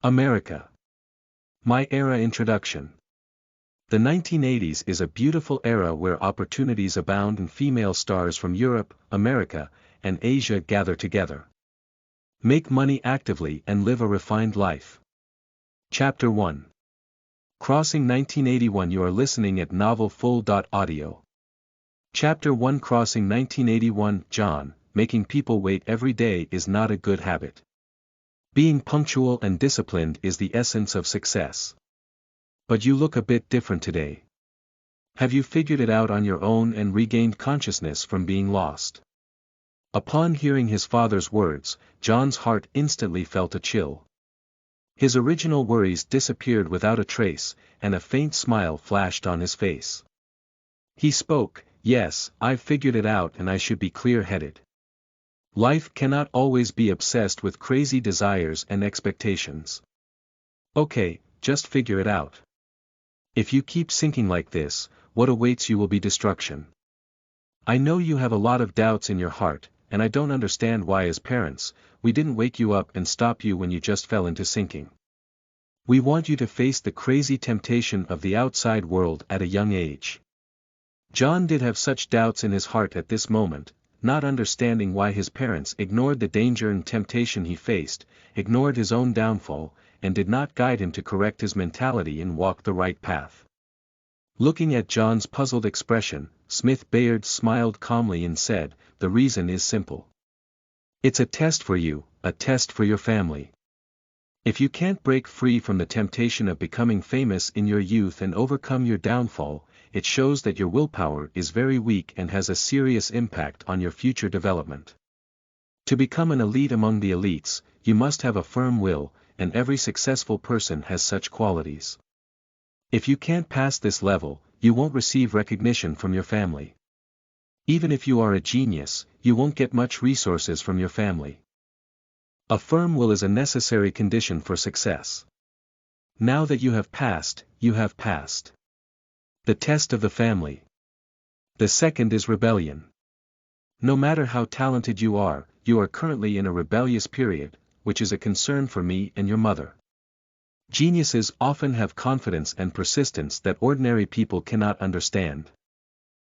America. My Era Introduction. The 1980s is a beautiful era where opportunities abound and female stars from Europe, America, and Asia gather together. Make money actively and live a refined life. Chapter 1. Crossing 1981. You are listening at novelfull.audio. Chapter 1. Crossing 1981. John, making people wait every day is not a good habit. Being punctual and disciplined is the essence of success. But you look a bit different today. Have you figured it out on your own and regained consciousness from being lost? Upon hearing his father's words, John's heart instantly felt a chill. His original worries disappeared without a trace, and a faint smile flashed on his face. He spoke, "Yes, I've figured it out and I should be clear-headed. Life cannot always be obsessed with crazy desires and expectations. Okay, just figure it out. If you keep sinking like this, what awaits you will be destruction. I know you have a lot of doubts in your heart, and I don't understand why as parents, we didn't wake you up and stop you when you just fell into sinking. We want you to face the crazy temptation of the outside world at a young age." John did have such doubts in his heart at this moment, not understanding why his parents ignored the danger and temptation he faced, ignored his own downfall, and did not guide him to correct his mentality and walk the right path. Looking at John's puzzled expression, Smith Bayard smiled calmly and said, "The reason is simple. It's a test for you, a test for your family. If you can't break free from the temptation of becoming famous in your youth and overcome your downfall, it shows that your willpower is very weak and has a serious impact on your future development. To become an elite among the elites, you must have a firm will, and every successful person has such qualities. If you can't pass this level, you won't receive recognition from your family. Even if you are a genius, you won't get much resources from your family. A firm will is a necessary condition for success. Now that you have passed, you have passed the test of the family. The second is rebellion. No matter how talented you are currently in a rebellious period, which is a concern for me and your mother. Geniuses often have confidence and persistence that ordinary people cannot understand.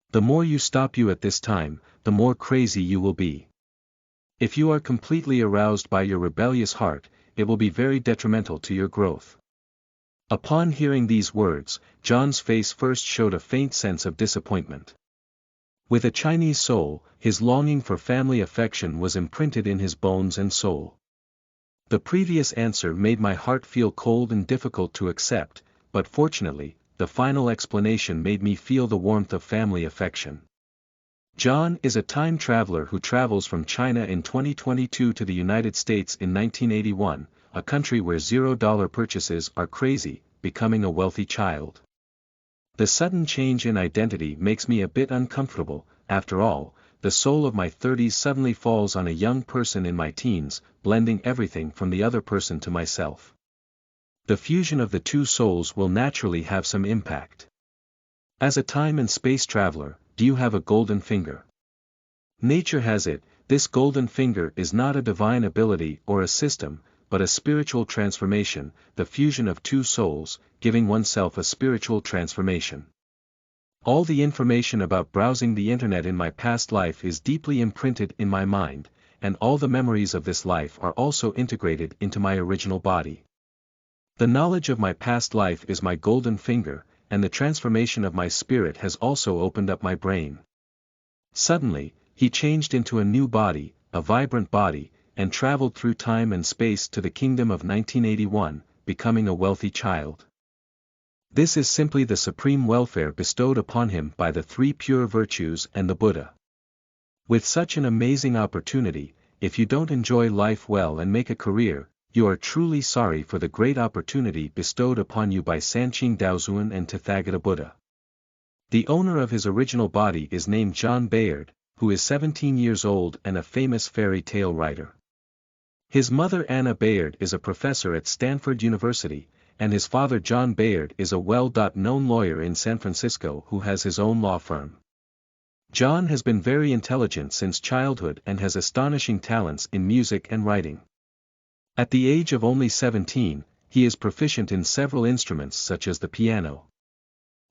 The more you stop you at this time, the more crazy you will be. If you are completely aroused by your rebellious heart, it will be very detrimental to your growth." Upon hearing these words, John's face first showed a faint sense of disappointment. With a Chinese soul, his longing for family affection was imprinted in his bones and soul. "The previous answer made my heart feel cold and difficult to accept, but fortunately, the final explanation made me feel the warmth of family affection." John is a time traveler who travels from China in 2022 to the United States in 1981, a country where $0 purchases are crazy, becoming a wealthy child. "The sudden change in identity makes me a bit uncomfortable. After all, the soul of my 30s suddenly falls on a young person in my teens, blending everything from the other person to myself. The fusion of the two souls will naturally have some impact. As a time and space traveler, do you have a golden finger? Nature has it. This golden finger is not a divine ability or a system, but a spiritual transformation, the fusion of two souls, giving oneself a spiritual transformation. All the information about browsing the internet in my past life is deeply imprinted in my mind, and all the memories of this life are also integrated into my original body. The knowledge of my past life is my golden finger, and the transformation of my spirit has also opened up my brain." Suddenly, he changed into a new body, a vibrant body, and traveled through time and space to the kingdom of 1981, becoming a wealthy child. This is simply the supreme welfare bestowed upon him by the three pure virtues and the Buddha. With such an amazing opportunity, if you don't enjoy life well and make a career, you are truly sorry for the great opportunity bestowed upon you by Sancheng Daozuan and Tathagata Buddha. The owner of his original body is named John Bayard, who is 17 years old and a famous fairy tale writer. His mother Anna Bayard is a professor at Stanford University, and his father John Bayard is a well-known lawyer in San Francisco who has his own law firm. John has been very intelligent since childhood and has astonishing talents in music and writing. At the age of only 17, he is proficient in several instruments such as the piano.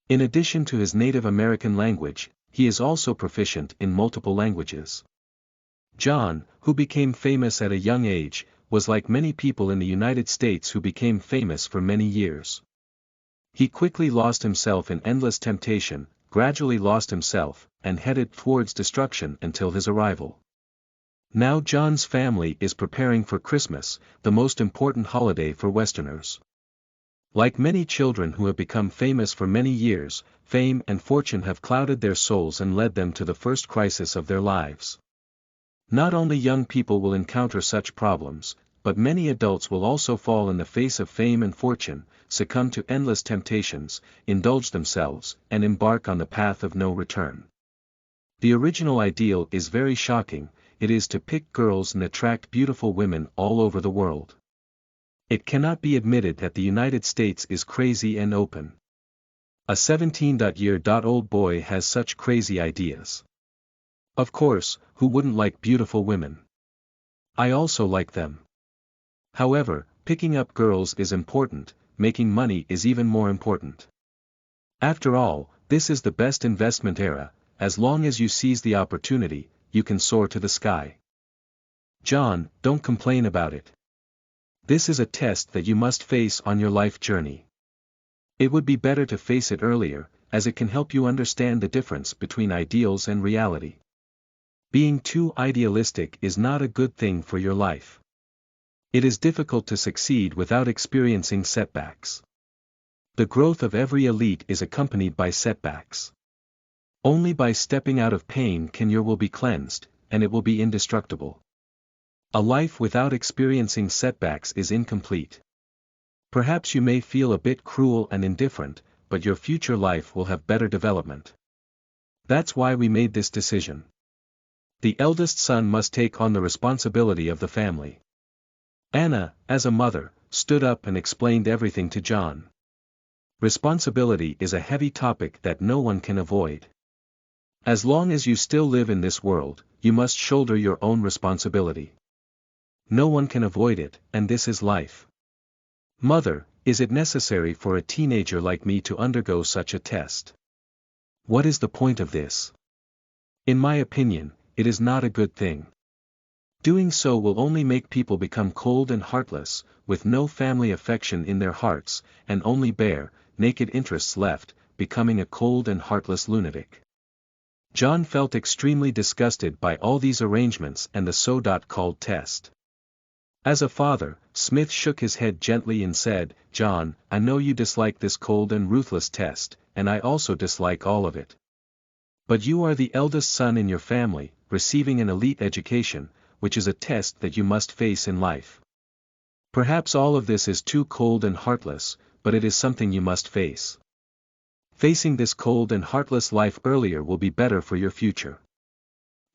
In addition to his native American language, he is also proficient in multiple languages. John, who became famous at a young age, was like many people in the United States who became famous for many years. He quickly lost himself in endless temptation, gradually lost himself, and headed towards destruction until his arrival. Now John's family is preparing for Christmas, the most important holiday for Westerners. Like many children who have become famous for many years, fame and fortune have clouded their souls and led them to the first crisis of their lives. Not only young people will encounter such problems, but many adults will also fall in the face of fame and fortune, succumb to endless temptations, indulge themselves, and embark on the path of no return. The original ideal is very shocking. It is to pick girls and attract beautiful women all over the world. It cannot be admitted that the United States is crazy and open. A 17-year-old boy has such crazy ideas. Of course, who wouldn't like beautiful women? I also like them. However, picking up girls is important, making money is even more important. After all, this is the best investment era. As long as you seize the opportunity, you can soar to the sky. John, don't complain about it. This is a test that you must face on your life journey. It would be better to face it earlier, as it can help you understand the difference between ideals and reality. Being too idealistic is not a good thing for your life. It is difficult to succeed without experiencing setbacks. The growth of every elite is accompanied by setbacks. Only by stepping out of pain can your will be cleansed, and it will be indestructible. A life without experiencing setbacks is incomplete. Perhaps you may feel a bit cruel and indifferent, but your future life will have better development. That's why we made this decision. The eldest son must take on the responsibility of the family. Anna, as a mother, stood up and explained everything to John. Responsibility is a heavy topic that no one can avoid. As long as you still live in this world, you must shoulder your own responsibility. No one can avoid it, and this is life. Mother, is it necessary for a teenager like me to undergo such a test? What is the point of this? In my opinion, it is not a good thing. Doing so will only make people become cold and heartless, with no family affection in their hearts, and only bare, naked interests left, becoming a cold and heartless lunatic. John felt extremely disgusted by all these arrangements and the so-called test. As a father, Smith shook his head gently and said, "John, I know you dislike this cold and ruthless test, and I also dislike all of it. But you are the eldest son in your family, receiving an elite education, which is a test that you must face in life. Perhaps all of this is too cold and heartless, but it is something you must face. Facing this cold and heartless life earlier will be better for your future."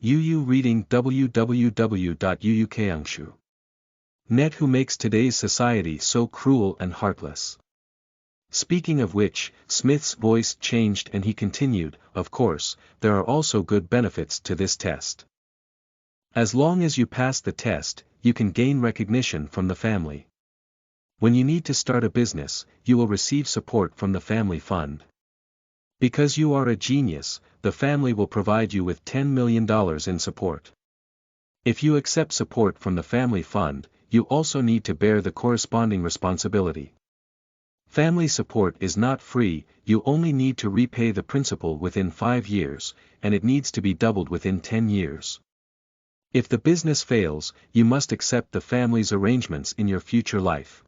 UU reading www.uukangshu.net Who makes today's society so cruel and heartless? Speaking of which, Smith's voice changed and he continued, "Of course, there are also good benefits to this test. As long as you pass the test, you can gain recognition from the family. When you need to start a business, you will receive support from the family fund. Because you are a genius, the family will provide you with $10 million in support. If you accept support from the family fund, you also need to bear the corresponding responsibility. Family support is not free, you only need to repay the principal within 5 years, and it needs to be doubled within 10 years. If the business fails, you must accept the family's arrangements in your future life.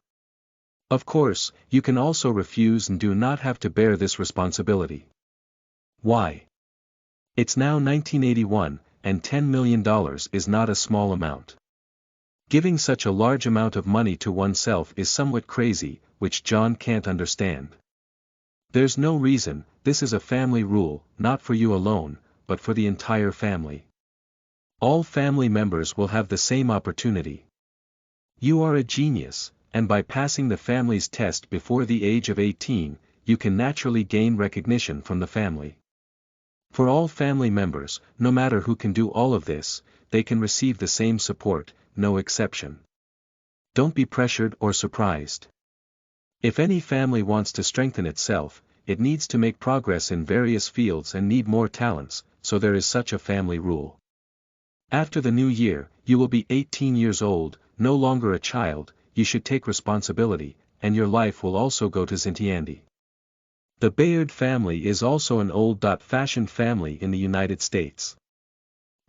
Of course, you can also refuse and do not have to bear this responsibility. Why? It's now 1981, and $10 million is not a small amount. Giving such a large amount of money to oneself is somewhat crazy, which John can't understand. There's no reason, this is a family rule, not for you alone, but for the entire family. All family members will have the same opportunity. You are a genius, and by passing the family's test before the age of 18, you can naturally gain recognition from the family. For all family members, no matter who can do all of this, they can receive the same support, no exception. Don't be pressured or surprised. If any family wants to strengthen itself, it needs to make progress in various fields and need more talents, so there is such a family rule. After the new year, you will be 18 years old, no longer a child, you should take responsibility, and your life will also go to Zintiandi. The Bayard family is also an old-fashioned family in the United States.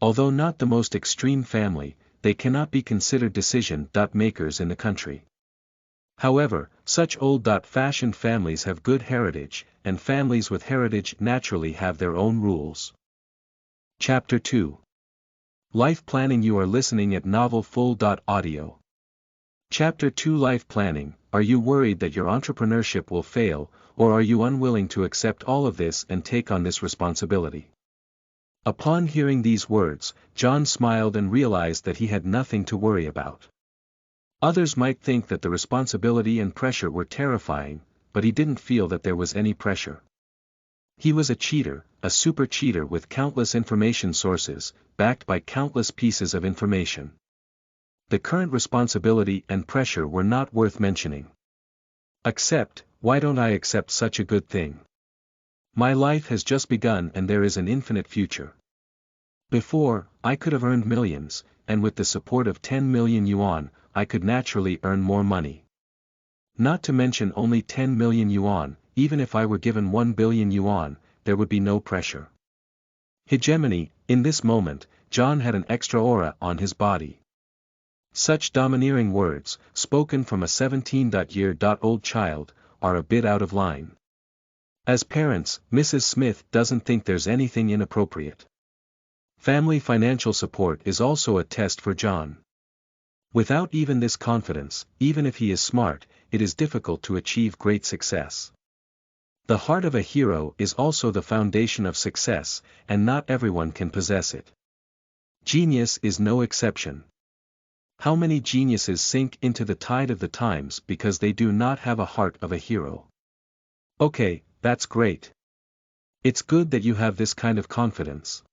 Although not the most extreme family, they cannot be considered decision-makers in the country. However, such old-fashioned families have good heritage, and families with heritage naturally have their own rules. Chapter 2. Life Planning. You are listening at Novel Full.audio. Chapter 2. Life Planning. Are you worried that your entrepreneurship will fail, or are you unwilling to accept all of this and take on this responsibility? Upon hearing these words, John smiled and realized that he had nothing to worry about. Others might think that the responsibility and pressure were terrifying, but he didn't feel that there was any pressure. He was a cheater, a super cheater with countless information sources, backed by countless pieces of information. The current responsibility and pressure were not worth mentioning. Accept, why don't I accept such a good thing? My life has just begun and there is an infinite future. Before, I could have earned millions, and with the support of 10 million yuan, I could naturally earn more money. Not to mention only 10 million yuan, even if I were given 1 billion yuan, there would be no pressure. Hegemony. In this moment, John had an extra aura on his body. Such domineering words, spoken from a 17-year-old child, are a bit out of line. As parents, Mrs. Smith doesn't think there's anything inappropriate. Family financial support is also a test for John. Without even this confidence, even if he is smart, it is difficult to achieve great success. The heart of a hero is also the foundation of success, and not everyone can possess it. Genius is no exception. How many geniuses sink into the tide of the times because they do not have a heart of a hero? Okay, that's great. It's good that you have this kind of confidence.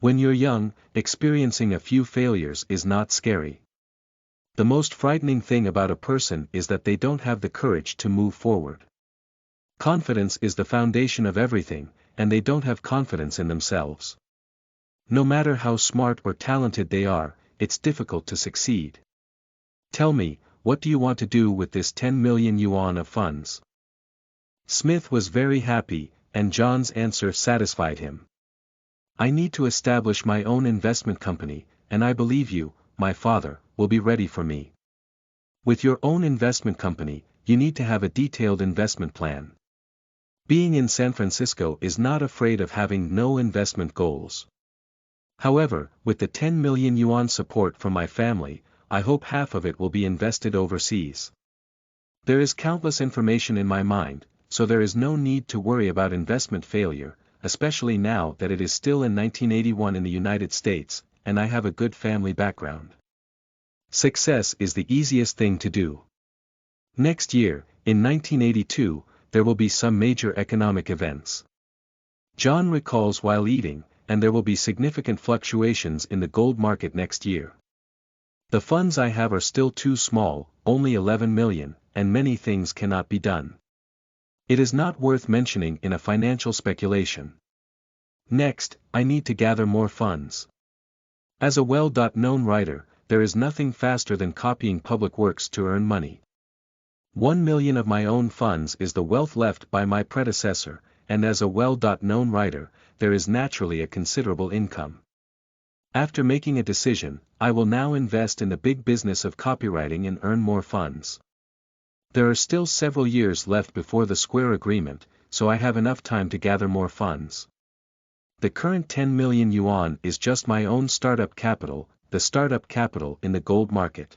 When you're young, experiencing a few failures is not scary. The most frightening thing about a person is that they don't have the courage to move forward. Confidence is the foundation of everything, and they don't have confidence in themselves. No matter how smart or talented they are, it's difficult to succeed. Tell me, what do you want to do with this 10 million yuan of funds? Smith was very happy, and John's answer satisfied him. I need to establish my own investment company, and I believe you, my father, will be ready for me. With your own investment company, you need to have a detailed investment plan. Being in San Francisco is not afraid of having no investment goals. However, with the 10 million yuan support from my family, I hope half of it will be invested overseas. There is countless information in my mind, so there is no need to worry about investment failure, especially now that it is still in 1981 in the United States, and I have a good family background. Success is the easiest thing to do. Next year, in 1982, there will be some major economic events. John recalls while eating, and there will be significant fluctuations in the gold market next year. The funds I have are still too small, only 11 million, and many things cannot be done. It is not worth mentioning in a financial speculation. Next, I need to gather more funds. As a well-known writer, there is nothing faster than copying public works to earn money. 1 million of my own funds is the wealth left by my predecessor, and as a well-known writer, there is naturally a considerable income. After making a decision, I will now invest in the big business of copywriting and earn more funds. There are still several years left before the Square Agreement, so I have enough time to gather more funds. The current 10 million yuan is just my own startup capital, the startup capital in the gold market.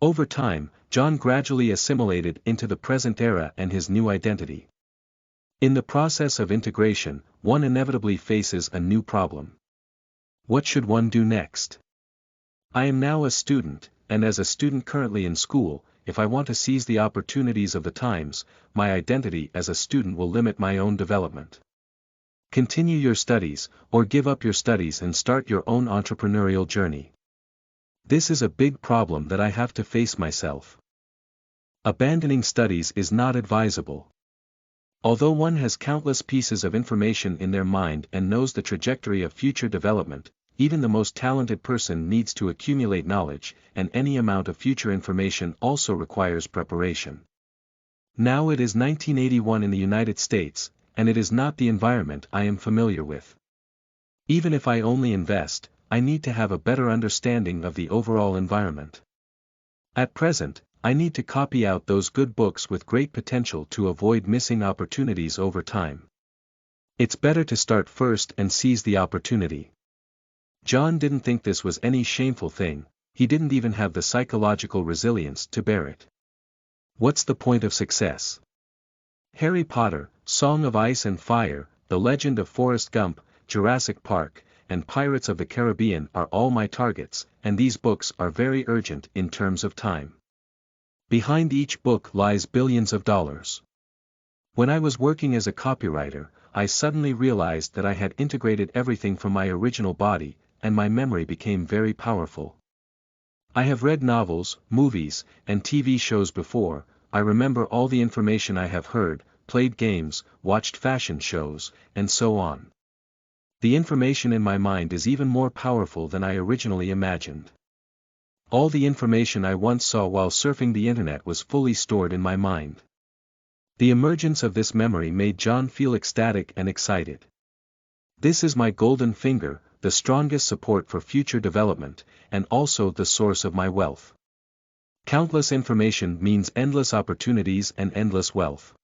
Over time, John gradually assimilated into the present era and his new identity. In the process of integration, one inevitably faces a new problem. What should one do next? I am now a student, and as a student currently in school, if I want to seize the opportunities of the times, my identity as a student will limit my own development. Continue your studies, or give up your studies and start your own entrepreneurial journey. This is a big problem that I have to face myself. Abandoning studies is not advisable. Although one has countless pieces of information in their mind and knows the trajectory of future development, even the most talented person needs to accumulate knowledge, and any amount of future information also requires preparation. Now it is 1981 in the United States, and it is not the environment I am familiar with. Even if I only invest, I need to have a better understanding of the overall environment. At present, I need to copy out those good books with great potential to avoid missing opportunities over time. It's better to start first and seize the opportunity. John didn't think this was any shameful thing, he didn't even have the psychological resilience to bear it. What's the point of success? Harry Potter, Song of Ice and Fire, The Legend of Forrest Gump, Jurassic Park, and Pirates of the Caribbean are all my targets, and these books are very urgent in terms of time. Behind each book lies billions of dollars. When I was working as a copywriter, I suddenly realized that I had integrated everything from my original body, and my memory became very powerful. I have read novels, movies, and TV shows before. I remember all the information I have heard, played games, watched fashion shows, and so on. The information in my mind is even more powerful than I originally imagined. All the information I once saw while surfing the internet was fully stored in my mind. The emergence of this memory made John feel ecstatic and excited. This is my golden finger, the strongest support for future development, and also the source of my wealth. Countless information means endless opportunities and endless wealth.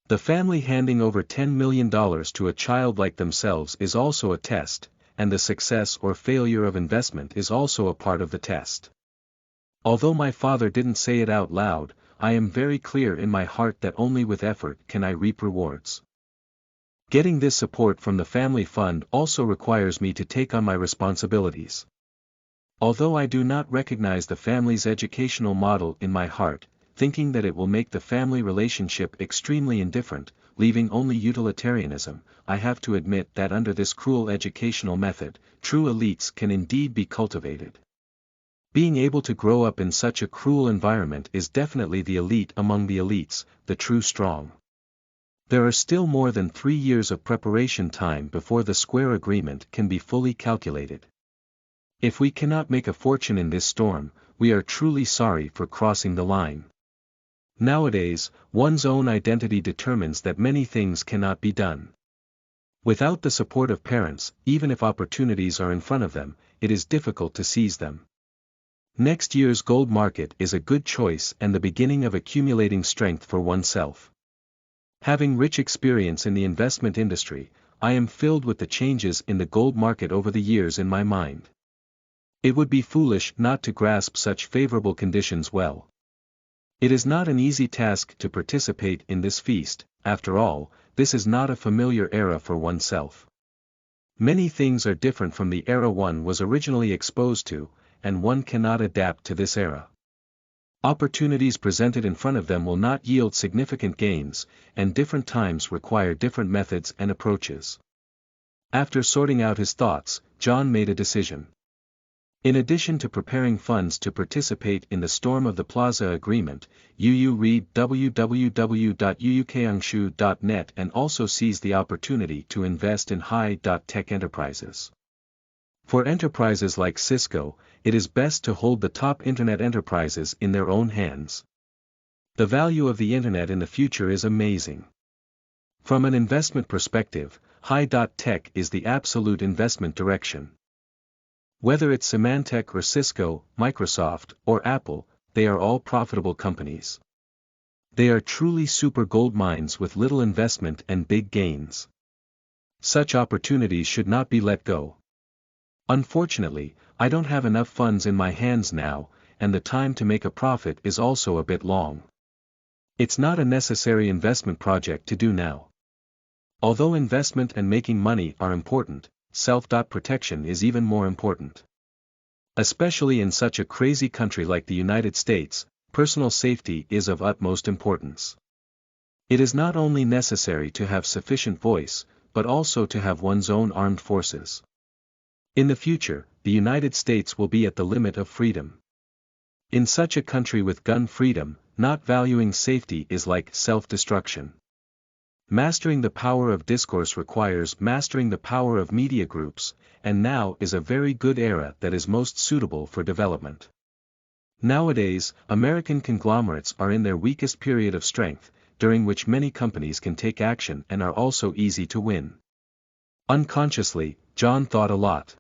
The family handing over $10 million to a child like themselves is also a test, and the success or failure of investment is also a part of the test. Although my father didn't say it out loud, I am very clear in my heart that only with effort can I reap rewards. Getting this support from the family fund also requires me to take on my responsibilities. Although I do not recognize the family's educational model in my heart, thinking that it will make the family relationship extremely indifferent, leaving only utilitarianism, I have to admit that under this cruel educational method, true elites can indeed be cultivated. Being able to grow up in such a cruel environment is definitely the elite among the elites, the true strong. There are still more than 3 years of preparation time before the Square Agreement can be fully calculated. If we cannot make a fortune in this storm, we are truly sorry for crossing the line. Nowadays, one's own identity determines that many things cannot be done. Without the support of parents, even if opportunities are in front of them, it is difficult to seize them. Next year's gold market is a good choice and the beginning of accumulating strength for oneself. Having rich experience in the investment industry, I am filled with the changes in the gold market over the years in my mind. It would be foolish not to grasp such favorable conditions well. It is not an easy task to participate in this feast. After all, this is not a familiar era for oneself. Many things are different from the era one was originally exposed to, and one cannot adapt to this era. Opportunities presented in front of them will not yield significant gains, and different times require different methods and approaches. After sorting out his thoughts, John made a decision. In addition to preparing funds to participate in the Storm of the Plaza Agreement, read www.uukangshu.net and also seize the opportunity to invest in high-tech enterprises. For enterprises like Cisco, it is best to hold the top internet enterprises in their own hands. The value of the internet in the future is amazing. From an investment perspective, high-tech is the absolute investment direction. Whether it's Symantec or Cisco, Microsoft, or Apple, they are all profitable companies. They are truly super gold mines with little investment and big gains. Such opportunities should not be let go. Unfortunately, I don't have enough funds in my hands now, and the time to make a profit is also a bit long. It's not a necessary investment project to do now. Although investment and making money are important, self-protection is even more important. Especially in such a crazy country like the United States, personal safety is of utmost importance. It is not only necessary to have sufficient voice, but also to have one's own armed forces. In the future, the United States will be at the limit of freedom. In such a country with gun freedom, not valuing safety is like self-destruction. Mastering the power of discourse requires mastering the power of media groups, and now is a very good era that is most suitable for development. Nowadays, American conglomerates are in their weakest period of strength, during which many companies can take action and are also easy to win. Unconsciously, John thought a lot.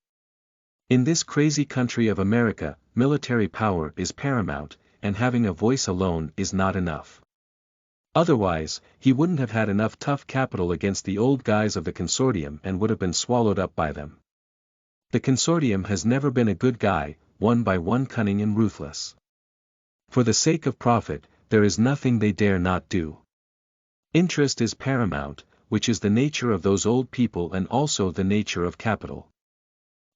In this crazy country of America, military power is paramount, and having a voice alone is not enough. Otherwise, he wouldn't have had enough tough capital against the old guys of the consortium and would have been swallowed up by them. The consortium has never been a good guy, one by one cunning and ruthless. For the sake of profit, there is nothing they dare not do. Interest is paramount, which is the nature of those old people and also the nature of capital.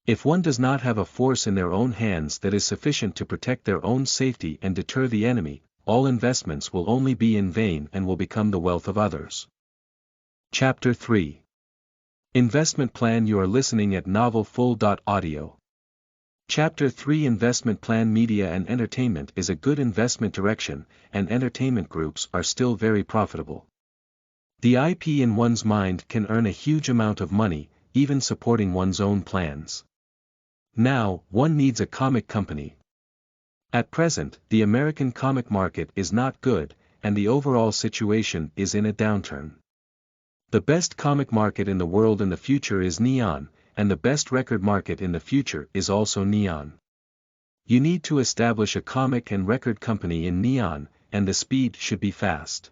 If one does not have a force in their own hands that is sufficient to protect their own safety and deter the enemy, all investments will only be in vain and will become the wealth of others. Chapter 3. Investment Plan. You are listening at novelfull.audio. Chapter 3. Investment Plan. Media and entertainment is a good investment direction, and entertainment groups are still very profitable. The IP in one's mind can earn a huge amount of money, even supporting one's own plans. Now, one needs a comic company. At present, the American comic market is not good, and the overall situation is in a downturn. The best comic market in the world in the future is neon, and the best record market in the future is also neon. You need to establish a comic and record company in neon, and the speed should be fast.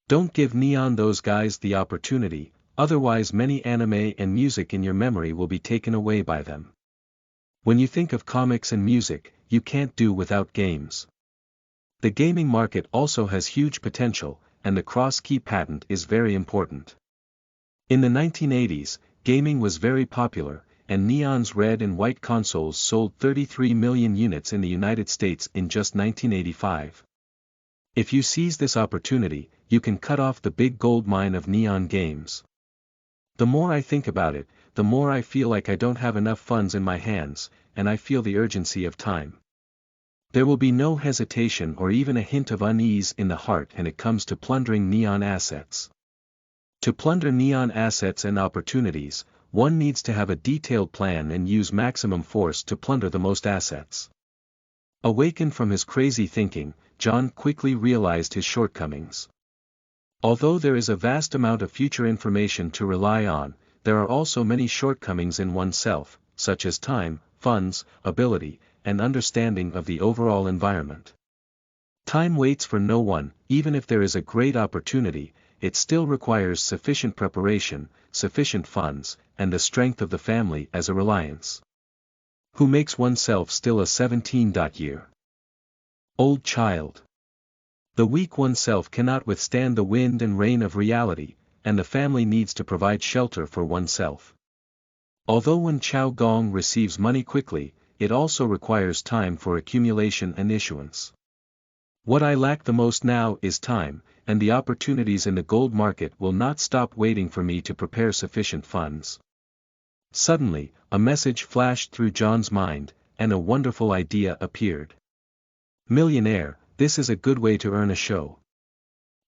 Don't give neon those guys the opportunity, otherwise many anime and music in your memory will be taken away by them. When you think of comics and music, you can't do without games. The gaming market also has huge potential, and the cross-key patent is very important. In the 1980s, gaming was very popular, and Neon's red and white consoles sold 33 million units in the United States in just 1985. If you seize this opportunity, you can cut off the big gold mine of Neon games. The more I think about it, the more I feel like I don't have enough funds in my hands, and I feel the urgency of time. There will be no hesitation or even a hint of unease in the heart when it comes to plundering Neon assets. To plunder Neon assets and opportunities, one needs to have a detailed plan and use maximum force to plunder the most assets. Awakened from his crazy thinking, John quickly realized his shortcomings. Although there is a vast amount of future information to rely on, there are also many shortcomings in oneself, such as time, funds, ability, and understanding of the overall environment. Time waits for no one. Even if there is a great opportunity, it still requires sufficient preparation, sufficient funds, and the strength of the family as a reliance. Who makes oneself still a 17-year-old child? The weak oneself cannot withstand the wind and rain of reality, and the family needs to provide shelter for oneself. Although when Chow Gong receives money quickly, it also requires time for accumulation and issuance. What I lack the most now is time, and the opportunities in the gold market will not stop waiting for me to prepare sufficient funds. Suddenly, a message flashed through John's mind, and a wonderful idea appeared. Millionaire, this is a good way to earn a show.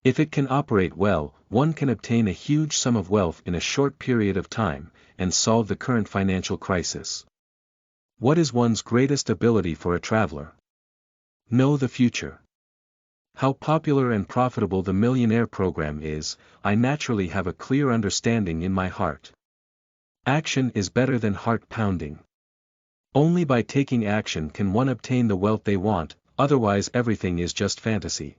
If it can operate well, one can obtain a huge sum of wealth in a short period of time, and solve the current financial crisis. What is one's greatest ability for a traveler? Know the future. How popular and profitable the Millionaire program is, I naturally have a clear understanding in my heart. Action is better than heart pounding. Only by taking action can one obtain the wealth they want, otherwise everything is just fantasy.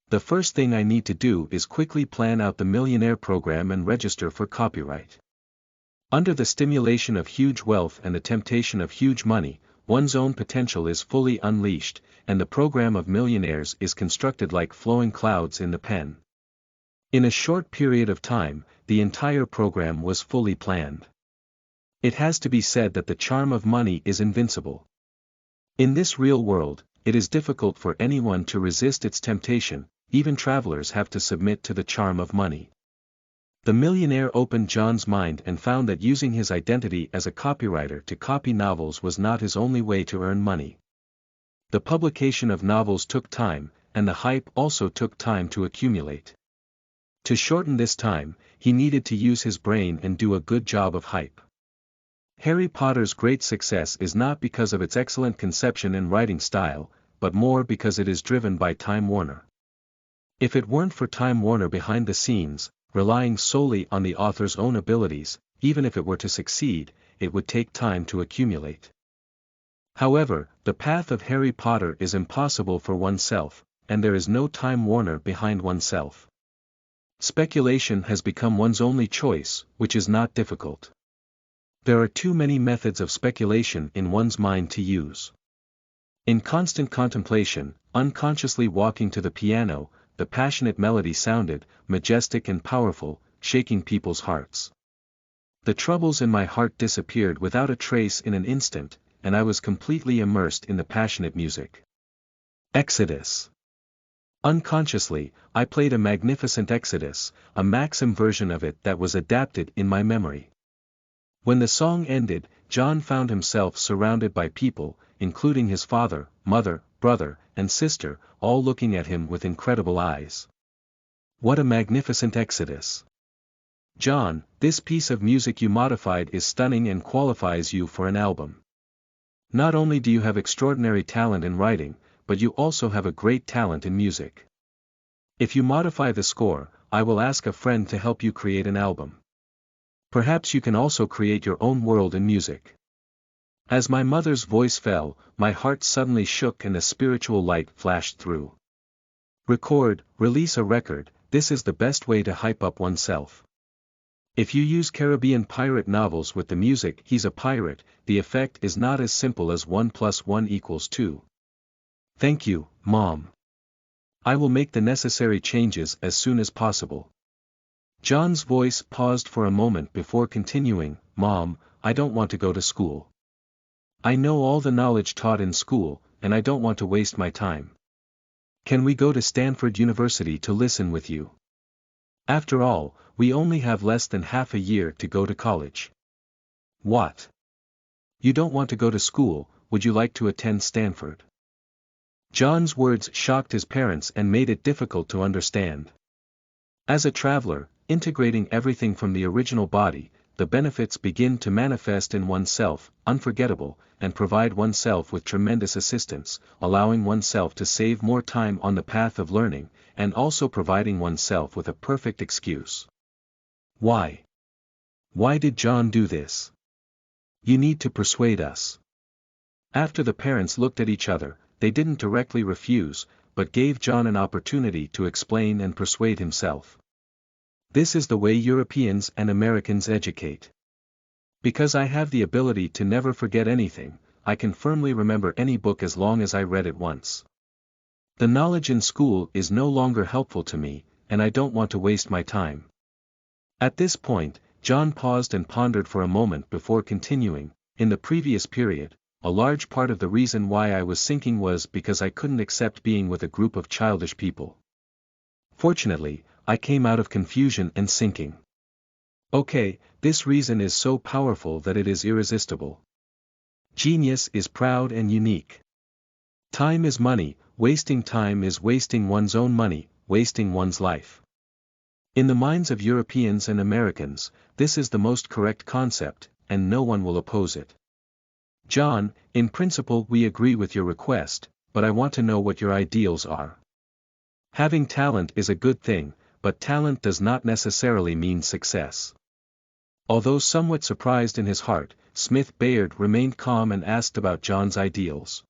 The first thing I need to do is quickly plan out the Millionaire program and register for copyright. Under the stimulation of huge wealth and the temptation of huge money, one's own potential is fully unleashed, and the program of millionaires is constructed like flowing clouds in the pen. In a short period of time, the entire program was fully planned. It has to be said that the charm of money is invincible. In this real world, it is difficult for anyone to resist its temptation, even travelers have to submit to the charm of money. The Millionaire opened John's mind and found that using his identity as a copywriter to copy novels was not his only way to earn money. The publication of novels took time, and the hype also took time to accumulate. To shorten this time, he needed to use his brain and do a good job of hype. Harry Potter's great success is not because of its excellent conception and writing style, but more because it is driven by Time Warner. If it weren't for Time Warner behind the scenes, relying solely on the author's own abilities, even if it were to succeed, it would take time to accumulate. However, the path of Harry Potter is impossible for oneself, and there is no Time Warner behind oneself. Speculation has become one's only choice, which is not difficult. There are too many methods of speculation in one's mind to use. In constant contemplation, unconsciously walking to the piano, the passionate melody sounded, majestic and powerful, shaking people's hearts. The troubles in my heart disappeared without a trace in an instant, and I was completely immersed in the passionate music. Exodus. Unconsciously, I played a magnificent Exodus, a Maxim version of it that was adapted in my memory. When the song ended, John found himself surrounded by people, including his father, mother, brother, and sister, all looking at him with incredible eyes. What a magnificent Exodus! John, this piece of music you modified is stunning and qualifies you for an album. Not only do you have extraordinary talent in writing, but you also have a great talent in music. If you modify the score, I will ask a friend to help you create an album. Perhaps you can also create your own world in music. As my mother's voice fell, my heart suddenly shook and a spiritual light flashed through. Record, release a record, this is the best way to hype up oneself. If you use Caribbean pirate novels with the music "He's a Pirate," the effect is not as simple as 1 + 1 = 2. Thank you, Mom. I will make the necessary changes as soon as possible. John's voice paused for a moment before continuing, Mom, I don't want to go to school. I know all the knowledge taught in school, and I don't want to waste my time. Can we go to Stanford University to listen with you? After all, we only have less than half a year to go to college. What? You don't want to go to school, would you like to attend Stanford? John's words shocked his parents and made it difficult to understand. As a traveler, integrating everything from the original body, the benefits begin to manifest in oneself, unforgettable, and provide oneself with tremendous assistance, allowing oneself to save more time on the path of learning, and also providing oneself with a perfect excuse. Why? Why did John do this? You need to persuade us. After the parents looked at each other, they didn't directly refuse, but gave John an opportunity to explain and persuade himself. This is the way Europeans and Americans educate. Because I have the ability to never forget anything, I can firmly remember any book as long as I read it once. The knowledge in school is no longer helpful to me, and I don't want to waste my time. At this point, John paused and pondered for a moment before continuing. In the previous period, a large part of the reason why I was sinking was because I couldn't accept being with a group of childish people. Fortunately, I came out of confusion and sinking. Okay, this reason is so powerful that it is irresistible. Genius is proud and unique. Time is money, wasting time is wasting one's own money, wasting one's life. In the minds of Europeans and Americans, this is the most correct concept, and no one will oppose it. John, in principle we agree with your request, but I want to know what your ideals are. Having talent is a good thing, but talent does not necessarily mean success. Although somewhat surprised in his heart, Smith Bayard remained calm and asked about John's ideals.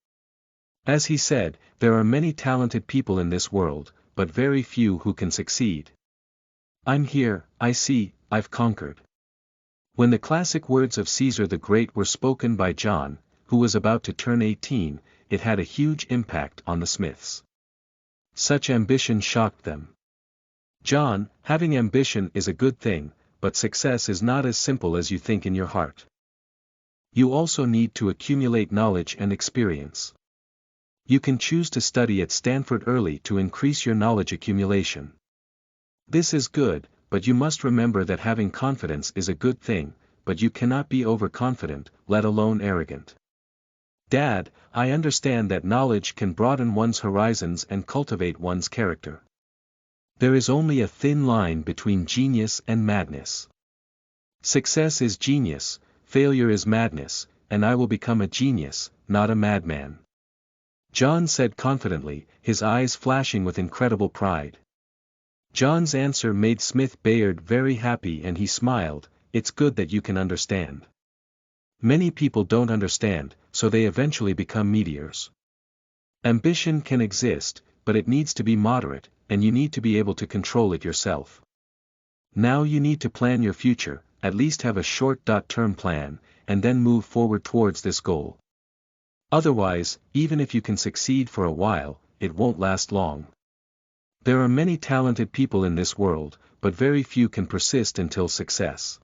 As he said, there are many talented people in this world, but very few who can succeed. I'm here, I see, I've conquered. When the classic words of Caesar the Great were spoken by John, who was about to turn 18, it had a huge impact on the Smiths. Such ambition shocked them. John, having ambition is a good thing, but success is not as simple as you think in your heart. You also need to accumulate knowledge and experience. You can choose to study at Stanford early to increase your knowledge accumulation. This is good, but you must remember that having confidence is a good thing, but you cannot be overconfident, let alone arrogant. Dad, I understand that knowledge can broaden one's horizons and cultivate one's character. There is only a thin line between genius and madness. Success is genius, failure is madness, and I will become a genius, not a madman. John said confidently, his eyes flashing with incredible pride. John's answer made Smith Bayard very happy and he smiled. It's good that you can understand. Many people don't understand, so they eventually become meteors. Ambition can exist, but it needs to be moderate, and you need to be able to control it yourself. Now you need to plan your future, at least have a short-term plan, and then move forward towards this goal. Otherwise, even if you can succeed for a while, it won't last long. There are many talented people in this world, but very few can persist until success.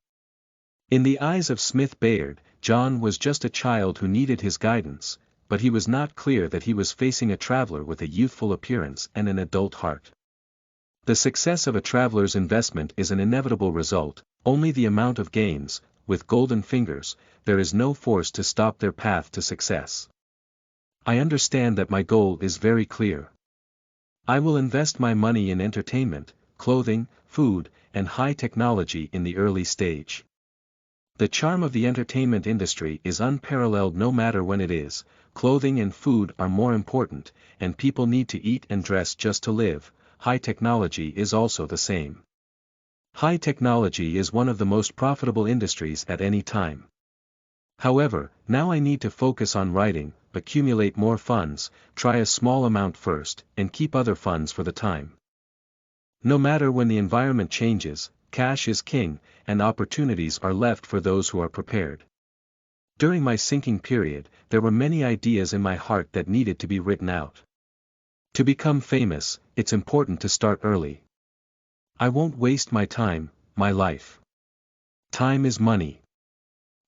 In the eyes of Smith Bayard, John was just a child who needed his guidance, but he was not clear that he was facing a traveler with a youthful appearance and an adult heart. The success of a traveler's investment is an inevitable result, only the amount of gains. With golden fingers, there is no force to stop their path to success. I understand that my goal is very clear. I will invest my money in entertainment, clothing, food, and high technology in the early stage. The charm of the entertainment industry is unparalleled no matter when it is. Clothing and food are more important, and people need to eat and dress just to live. High technology is also the same. High technology is one of the most profitable industries at any time. However, now I need to focus on writing, accumulate more funds, try a small amount first, and keep other funds for the time. No matter when the environment changes, cash is king, and opportunities are left for those who are prepared. During my sinking period, there were many ideas in my heart that needed to be written out. To become famous, it's important to start early. I won't waste my time, my life. Time is money.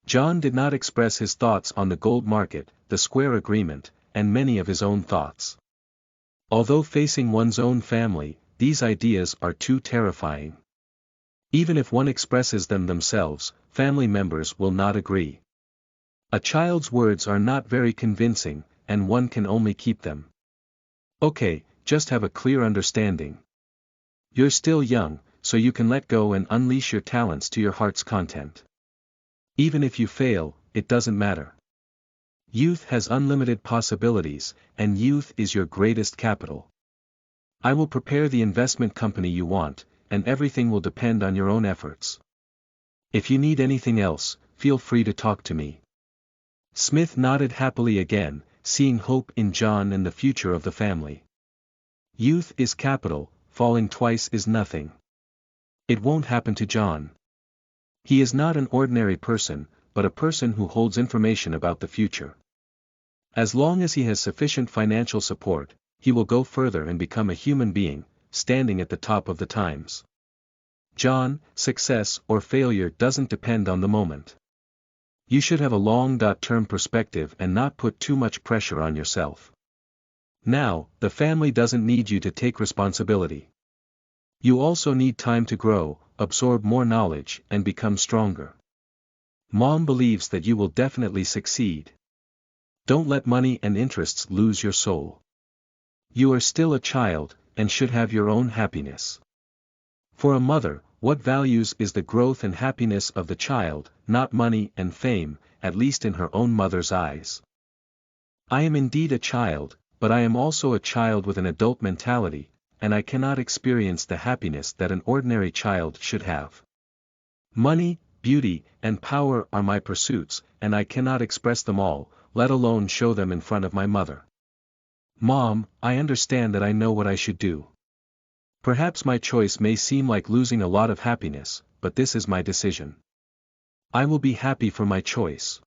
John did not express his thoughts on the gold market, the Square Agreement, and many of his own thoughts. Although facing one's own family, these ideas are too terrifying. Even if one expresses them themselves, family members will not agree. A child's words are not very convincing, and one can only keep them. Okay, just have a clear understanding. You're still young, so you can let go and unleash your talents to your heart's content. Even if you fail, it doesn't matter. Youth has unlimited possibilities, and youth is your greatest capital. I will prepare the investment company you want, and everything will depend on your own efforts. If you need anything else, feel free to talk to me. Smith nodded happily again, seeing hope in John and the future of the family. Youth is capital, falling twice is nothing. It won't happen to John. He is not an ordinary person, but a person who holds information about the future. As long as he has sufficient financial support, he will go further and become a human being, standing at the top of the times. John, success or failure doesn't depend on the moment. You should have a long-term perspective and not put too much pressure on yourself. Now, the family doesn't need you to take responsibility. You also need time to grow, absorb more knowledge, and become stronger. Mom believes that you will definitely succeed. Don't let money and interests lose your soul. You are still a child, and should have your own happiness. For a mother, what values is the growth and happiness of the child, not money and fame, at least in her own mother's eyes. I am indeed a child, but I am also a child with an adult mentality, and I cannot experience the happiness that an ordinary child should have. Money, beauty, and power are my pursuits, and I cannot express them all, let alone show them in front of my mother. Mom, I understand that I know what I should do. Perhaps my choice may seem like losing a lot of happiness, but this is my decision. I will be happy for my choice.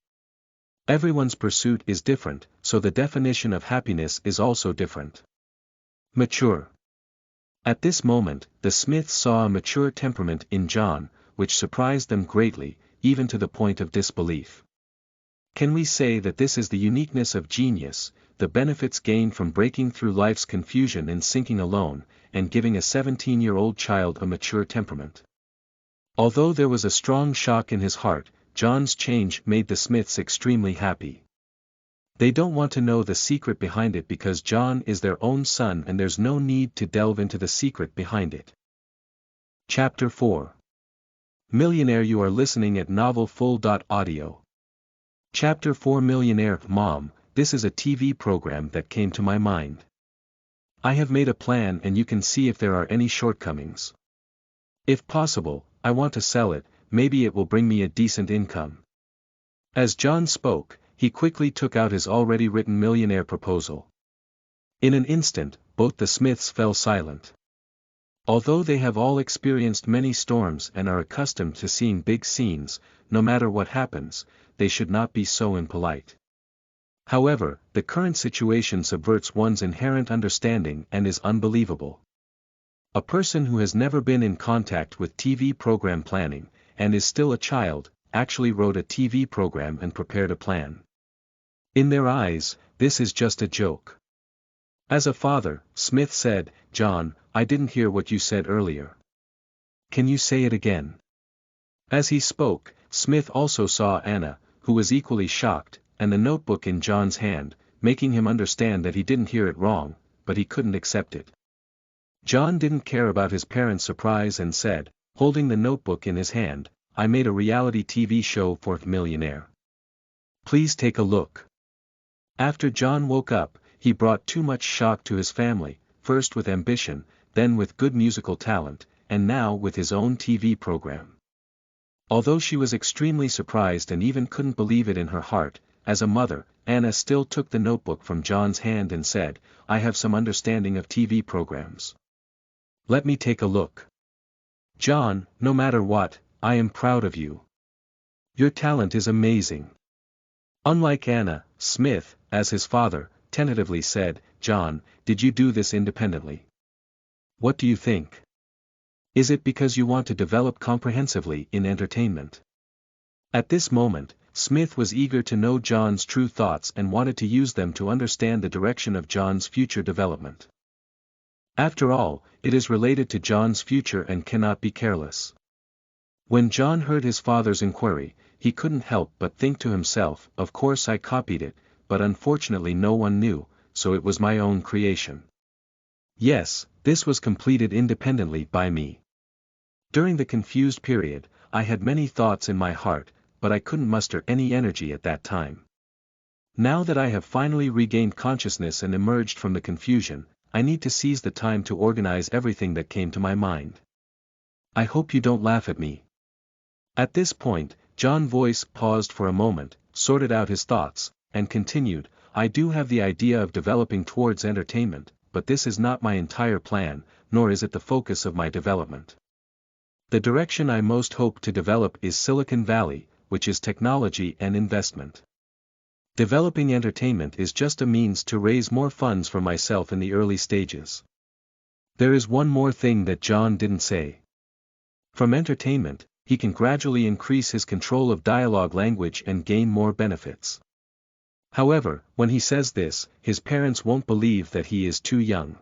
Everyone's pursuit is different, so the definition of happiness is also different. Mature. At this moment, the Smiths saw a mature temperament in John, which surprised them greatly, even to the point of disbelief. Can we say that this is the uniqueness of genius, the benefits gained from breaking through life's confusion and sinking alone, and giving a 17-year-old child a mature temperament? Although there was a strong shock in his heart, John's change made the Smiths extremely happy. They don't want to know the secret behind it because John is their own son and there's no need to delve into the secret behind it. Chapter 4. Millionaire. You are listening at novelfull.audio. Chapter 4. Millionaire. Mom, this is a TV program that came to my mind. I have made a plan and you can see if there are any shortcomings. If possible, I want to sell it, maybe it will bring me a decent income. As John spoke, he quickly took out his already written millionaire proposal. In an instant, both the Smiths fell silent. Although they have all experienced many storms and are accustomed to seeing big scenes, no matter what happens, they should not be so impolite. However, the current situation subverts one's inherent understanding and is unbelievable. A person who has never been in contact with TV program planning, and is still a child, actually wrote a TV program and prepared a plan. In their eyes, this is just a joke. As a father, Smith said, "John, I didn't hear what you said earlier. Can you say it again?" As he spoke, Smith also saw Anna, who was equally shocked, and the notebook in John's hand, making him understand that he didn't hear it wrong, but he couldn't accept it. John didn't care about his parents' surprise and said, holding the notebook in his hand, "I made a reality TV show for Millionaire. Please take a look." After John woke up, he brought too much shock to his family, first with ambition, then with good musical talent, and now with his own TV program. Although she was extremely surprised and even couldn't believe it in her heart, as a mother, Anna still took the notebook from John's hand and said, "I have some understanding of TV programs. Let me take a look. John, no matter what, I am proud of you. Your talent is amazing." Unlike Anna, Smith, as his father, tentatively said, "John, did you do this independently? What do you think? Is it because you want to develop comprehensively in entertainment?" At this moment, Smith was eager to know John's true thoughts and wanted to use them to understand the direction of John's future development. After all, it is related to John's future and cannot be careless. When John heard his father's inquiry, he couldn't help but think to himself, "Of course I copied it, but unfortunately no one knew, so it was my own creation. Yes, this was completed independently by me." During the confused period, I had many thoughts in my heart, but I couldn't muster any energy at that time. Now that I have finally regained consciousness and emerged from the confusion, I need to seize the time to organize everything that came to my mind. I hope you don't laugh at me. At this point, John's voice paused for a moment, sorted out his thoughts, and continued, "I do have the idea of developing towards entertainment, but this is not my entire plan, nor is it the focus of my development. The direction I most hope to develop is Silicon Valley, which is technology and investment. Developing entertainment is just a means to raise more funds for myself in the early stages." There is one more thing that John didn't say. From entertainment, he can gradually increase his control of dialogue language and gain more benefits. However, when he says this, his parents won't believe that he is too young.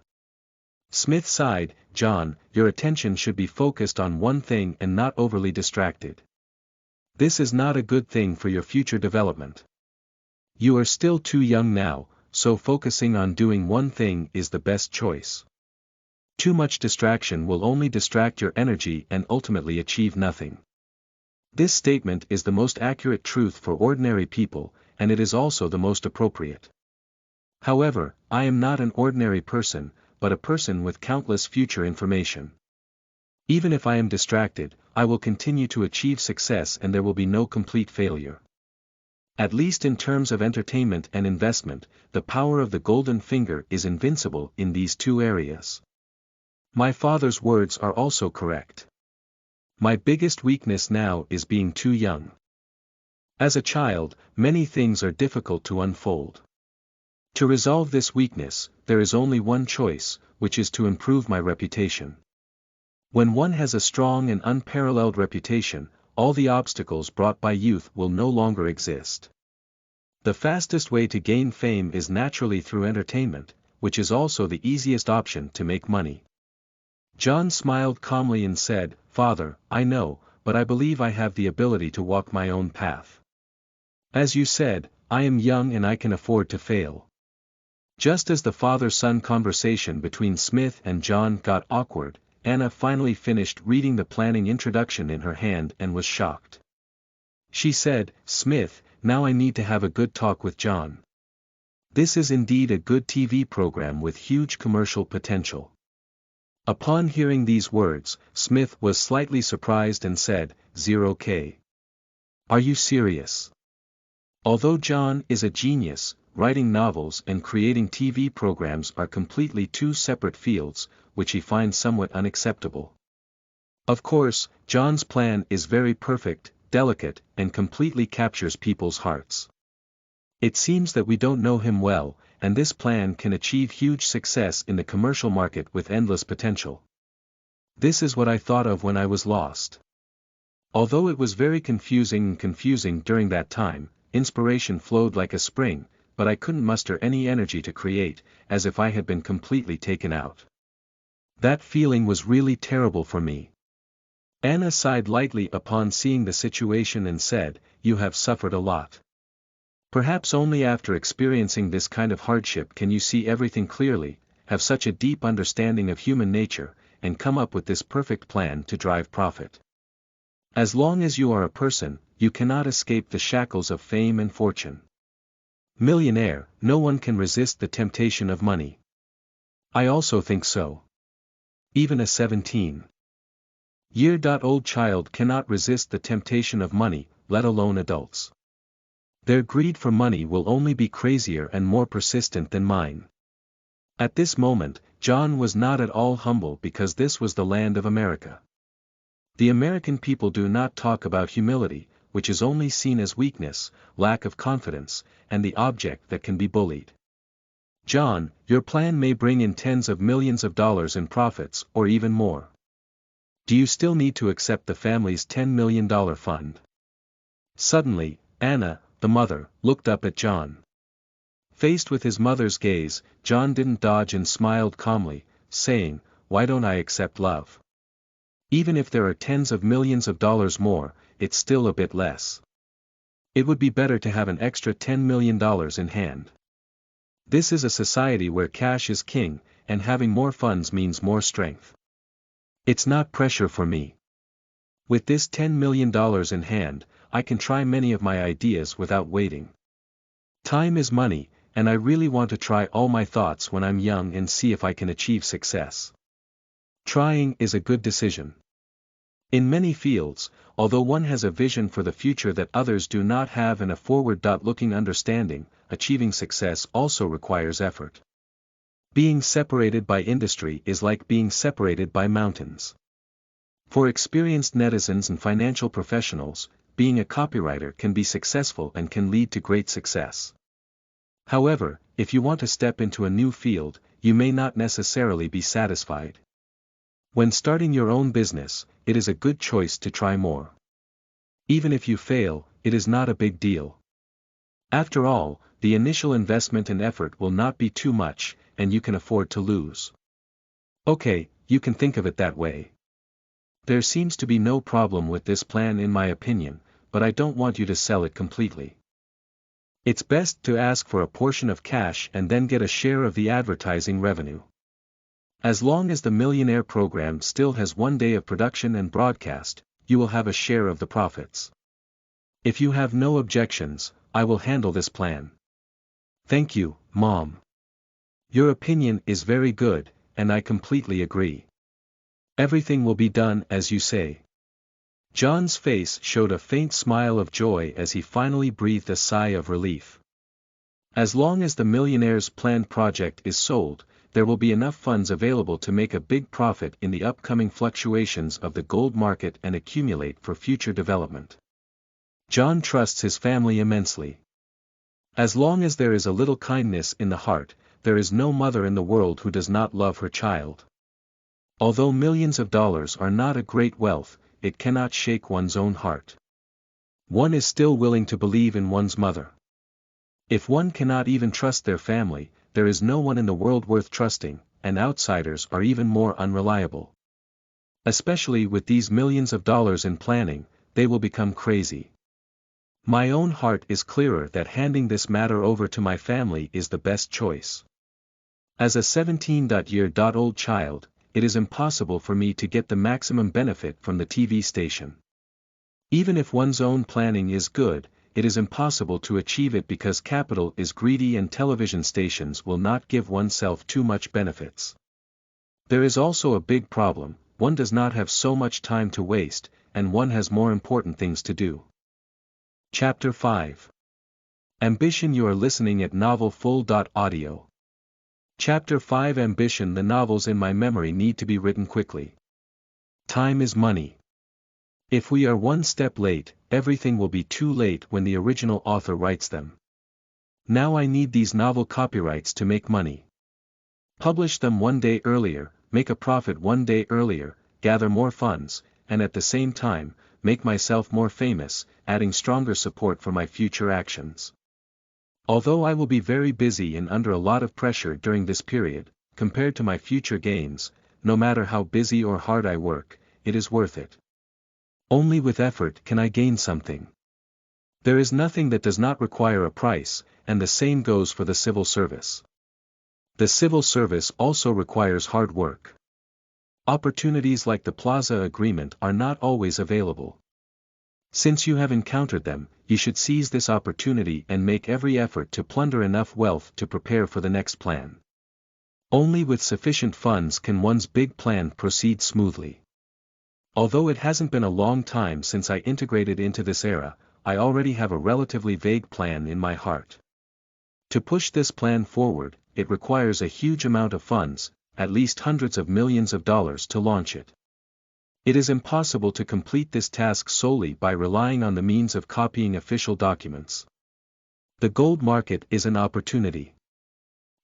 Smith sighed, "John, your attention should be focused on one thing and not overly distracted. This is not a good thing for your future development. You are still too young now, so focusing on doing one thing is the best choice. Too much distraction will only distract your energy and ultimately achieve nothing." This statement is the most accurate truth for ordinary people, and it is also the most appropriate. However, I am not an ordinary person, but a person with countless future information. Even if I am distracted, I will continue to achieve success and there will be no complete failure. At least in terms of entertainment and investment, the power of the golden finger is invincible in these two areas. My father's words are also correct. My biggest weakness now is being too young. As a child, many things are difficult to unfold. To resolve this weakness, there is only one choice, which is to improve my reputation. When one has a strong and unparalleled reputation, all the obstacles brought by youth will no longer exist. The fastest way to gain fame is naturally through entertainment, which is also the easiest option to make money. John smiled calmly and said, "Father, I know, but I believe I have the ability to walk my own path. As you said, I am young and I can afford to fail. Just as the father-son conversation between Smith and John got awkward, Anna finally finished reading the planning introduction in her hand and was shocked. She said, "Smith, now I need to have a good talk with John. This is indeed a good TV program with huge commercial potential." Upon hearing these words, Smith was slightly surprised and said, "0K. Are you serious?" Although John is a genius, writing novels and creating TV programs are completely two separate fields, which he finds somewhat unacceptable. Of course, John's plan is very perfect, delicate, and completely captures people's hearts. It seems that we don't know him well, and this plan can achieve huge success in the commercial market with endless potential. This is what I thought of when I was lost. Although it was very confusing during that time, inspiration flowed like a spring, but I couldn't muster any energy to create, as if I had been completely taken out. That feeling was really terrible for me. Anna sighed lightly upon seeing the situation and said, "You have suffered a lot. Perhaps only after experiencing this kind of hardship can you see everything clearly, have such a deep understanding of human nature, and come up with this perfect plan to drive profit. As long as you are a person, you cannot escape the shackles of fame and fortune. Millionaire, no one can resist the temptation of money." I also think so. Even a 17-year-old child cannot resist the temptation of money, let alone adults. Their greed for money will only be crazier and more persistent than mine. At this moment, John was not at all humble because this was the land of America. The American people do not talk about humility, which is only seen as weakness, lack of confidence, and the object that can be bullied. "John, your plan may bring in tens of millions of dollars in profits or even more. Do you still need to accept the family's $10 million fund?" Suddenly, Anna, the mother, looked up at John. Faced with his mother's gaze, John didn't dodge and smiled calmly, saying, "Why don't I accept love? Even if there are tens of millions of dollars more, it's still a bit less. It would be better to have an extra $10 million in hand. This is a society where cash is king, and having more funds means more strength. It's not pressure for me. With this $10 million in hand, I can try many of my ideas without waiting. Time is money, and I really want to try all my thoughts when I'm young and see if I can achieve success. Trying is a good decision. In many fields, although one has a vision for the future that others do not have and a forward-looking understanding, achieving success also requires effort. Being separated by industry is like being separated by mountains. For experienced netizens and financial professionals, being a copywriter can be successful and can lead to great success. However, if you want to step into a new field, you may not necessarily be satisfied. When starting your own business, it is a good choice to try more. Even if you fail, it is not a big deal. After all, the initial investment and effort will not be too much, and you can afford to lose. Okay, you can think of it that way. There seems to be no problem with this plan in my opinion, but I don't want you to sell it completely. It's best to ask for a portion of cash and then get a share of the advertising revenue. As long as the Millionaire program still has 1 day of production and broadcast, you will have a share of the profits. If you have no objections, I will handle this plan. Thank you, Mom. Your opinion is very good, and I completely agree. Everything will be done as you say. John's face showed a faint smile of joy as he finally breathed a sigh of relief. As long as the Millionaire's planned project is sold, there will be enough funds available to make a big profit in the upcoming fluctuations of the gold market and accumulate for future development. John trusts his family immensely. As long as there is a little kindness in the heart, there is no mother in the world who does not love her child. Although millions of dollars are not a great wealth, it cannot shake one's own heart. One is still willing to believe in one's mother. If one cannot even trust their family, there is no one in the world worth trusting, and outsiders are even more unreliable. Especially with these millions of dollars in planning, they will become crazy. My own heart is clearer that handing this matter over to my family is the best choice. As a 17-year-old child, it is impossible for me to get the maximum benefit from the TV station. Even if one's own planning is good, it is impossible to achieve it because capital is greedy and television stations will not give oneself too much benefits. There is also a big problem: one does not have so much time to waste, and one has more important things to do. Chapter 5. Ambition. You are listening at novelfull.audio. Chapter 5. Ambition. The novels in my memory need to be written quickly. Time is money. If we are one step late, everything will be too late when the original author writes them. Now I need these novel copyrights to make money. Publish them one day earlier, make a profit one day earlier, gather more funds, and at the same time, make myself more famous, adding stronger support for my future actions. Although I will be very busy and under a lot of pressure during this period, compared to my future gains, no matter how busy or hard I work, it is worth it. Only with effort can I gain something. There is nothing that does not require a price, and the same goes for the civil service. The civil service also requires hard work. Opportunities like the Plaza Agreement are not always available. Since you have encountered them, you should seize this opportunity and make every effort to plunder enough wealth to prepare for the next plan. Only with sufficient funds can one's big plan proceed smoothly. Although it hasn't been a long time since I integrated into this era, I already have a relatively vague plan in my heart. To push this plan forward, it requires a huge amount of funds, at least hundreds of millions of dollars to launch it. It is impossible to complete this task solely by relying on the means of copying official documents. The gold market is an opportunity.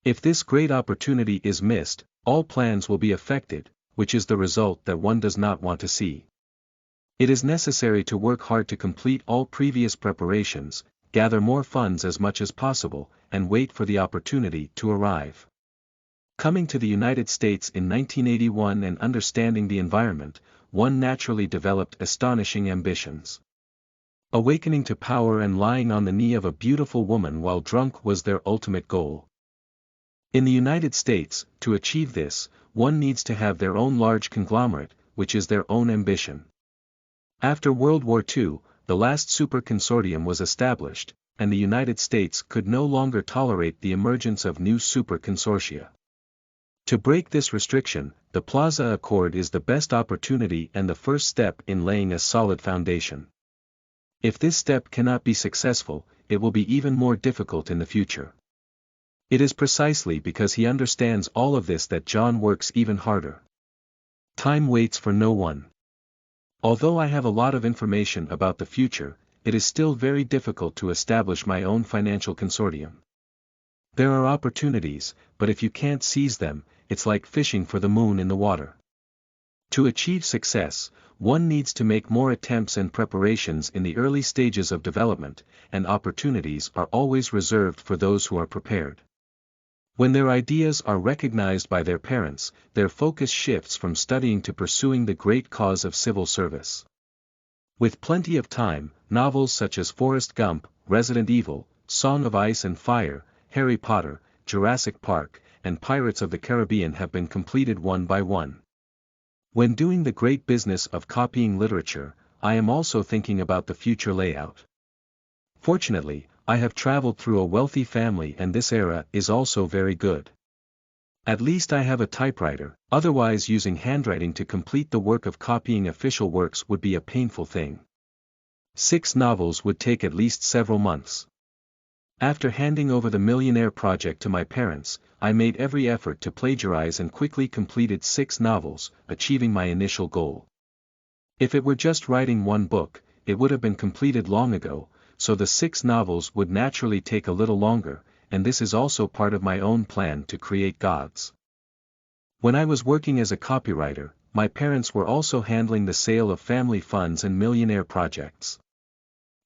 If this great opportunity is missed, all plans will be affected, which is the result that one does not want to see. It is necessary to work hard to complete all previous preparations, gather more funds as much as possible, and wait for the opportunity to arrive. Coming to the United States in 1981 and understanding the environment, one naturally developed astonishing ambitions. Awakening to power and lying on the knee of a beautiful woman while drunk was their ultimate goal. In the United States, to achieve this, one needs to have their own large conglomerate, which is their own ambition. After World War II, the last super consortium was established, and the United States could no longer tolerate the emergence of new super consortia. To break this restriction, the Plaza Accord is the best opportunity and the first step in laying a solid foundation. If this step cannot be successful, it will be even more difficult in the future. It is precisely because he understands all of this that John works even harder. Time waits for no one. Although I have a lot of information about the future, it is still very difficult to establish my own financial consortium. There are opportunities, but if you can't seize them, it's like fishing for the moon in the water. To achieve success, one needs to make more attempts and preparations in the early stages of development, and opportunities are always reserved for those who are prepared. When their ideas are recognized by their parents, their focus shifts from studying to pursuing the great cause of civil service. With plenty of time, novels such as Forrest Gump, Resident Evil, Song of Ice and Fire, Harry Potter, Jurassic Park, and Pirates of the Caribbean have been completed one by one. When doing the great business of copying literature, I am also thinking about the future layout. Fortunately, I have traveled through a wealthy family and this era is also very good. At least I have a typewriter, otherwise using handwriting to complete the work of copying official works would be a painful thing. 6 novels would take at least several months. After handing over the Millionaire project to my parents, I made every effort to plagiarize and quickly completed 6 novels, achieving my initial goal. If it were just writing one book, it would have been completed long ago, so the 6 novels would naturally take a little longer, and this is also part of my own plan to create gods. When I was working as a copywriter, my parents were also handling the sale of family funds and Millionaire projects.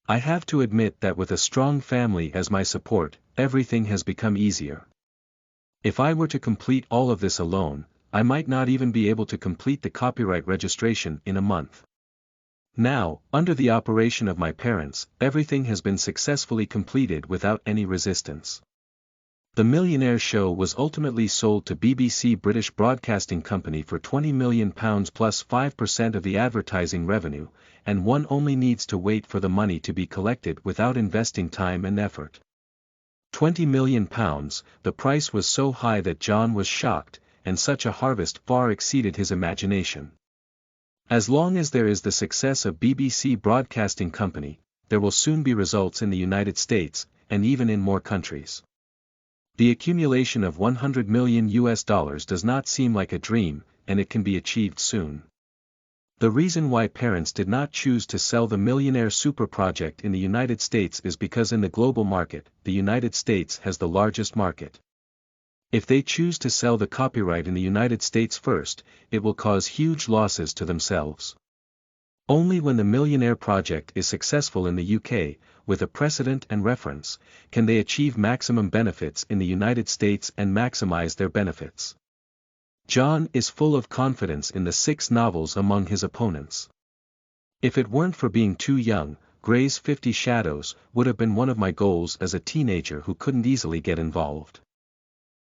I have to admit that with a strong family as my support, everything has become easier. If I were to complete all of this alone, I might not even be able to complete the copyright registration in a month. Now, under the operation of my parents, everything has been successfully completed without any resistance. The Millionaire show was ultimately sold to BBC British Broadcasting Company for £20 million plus 5% of the advertising revenue, and one only needs to wait for the money to be collected without investing time and effort. £20 million, the price was so high that John was shocked, and such a harvest far exceeded his imagination. As long as there is the success of BBC Broadcasting Company, there will soon be results in the United States, and even in more countries. The accumulation of $100 million does not seem like a dream, and it can be achieved soon. The reason why parents did not choose to sell the Millionaire Super Project in the United States is because in the global market, the United States has the largest market. If they choose to sell the copyright in the United States first, it will cause huge losses to themselves. Only when the Millionaire project is successful in the UK, with a precedent and reference, can they achieve maximum benefits in the United States and maximize their benefits. John is full of confidence in the 6 novels among his opponents. If it weren't for being too young, Gray's 50 Shadows would have been one of my goals as a teenager who couldn't easily get involved.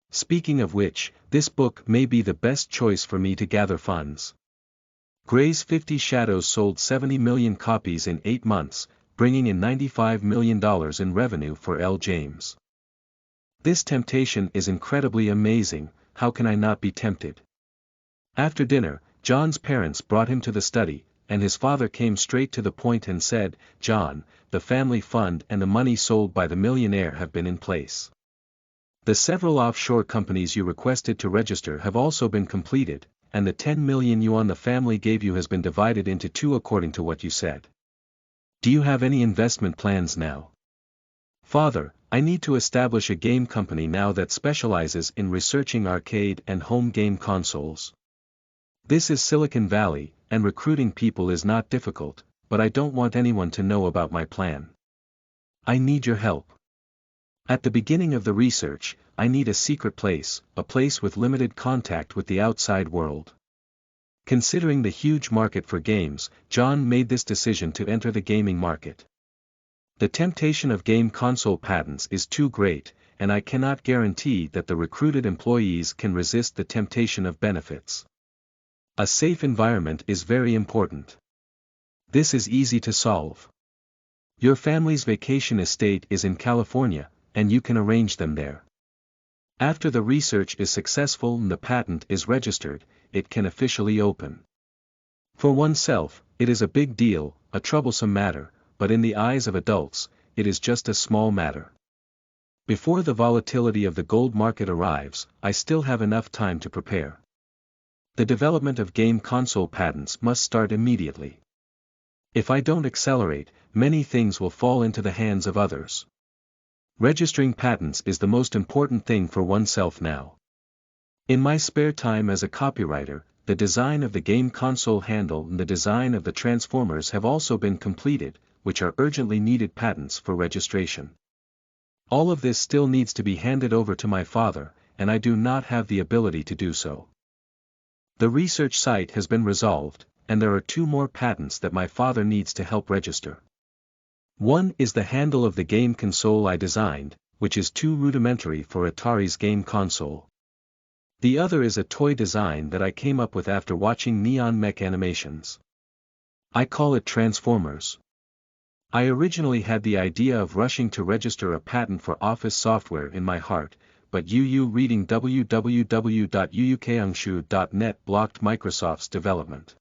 Speaking of which, this book may be the best choice for me to gather funds. Gray's 50 Shadows sold 70 million copies in 8 months, bringing in $95 million in revenue for L. James. This temptation is incredibly amazing. How can I not be tempted? After dinner, John's parents brought him to the study, and his father came straight to the point and said, "John, the family fund and the money sold by the Millionaire have been in place. The several offshore companies you requested to register have also been completed, and the 10 million yuan the family gave you has been divided into 2 according to what you said. Do you have any investment plans now?" "Father, I need to establish a game company now that specializes in researching arcade and home game consoles. This is Silicon Valley, and recruiting people is not difficult, but I don't want anyone to know about my plan. I need your help. At the beginning of the research, I need a secret place, a place with limited contact with the outside world." Considering the huge market for games, John made this decision to enter the gaming market. The temptation of game console patents is too great, and I cannot guarantee that the recruited employees can resist the temptation of benefits. A safe environment is very important. This is easy to solve. Your family's vacation estate is in California, and you can arrange them there. After the research is successful and the patent is registered, it can officially open. For oneself, it is a big deal, a troublesome matter, but in the eyes of adults, it is just a small matter. Before the volatility of the gold market arrives, I still have enough time to prepare. The development of game console patents must start immediately. If I don't accelerate, many things will fall into the hands of others. Registering patents is the most important thing for oneself now. In my spare time as a copywriter, the design of the game console handle and the design of the transformers have also been completed, which are urgently needed patents for registration. All of this still needs to be handed over to my father, and I do not have the ability to do so. The research site has been resolved, and there are 2 more patents that my father needs to help register. One is the handle of the game console I designed, which is too rudimentary for Atari's game console. The other is a toy design that I came up with after watching Neon Mech animations. I call it Transformers. I originally had the idea of rushing to register a patent for office software in my heart, but reading www.uukangshu.net blocked Microsoft's development.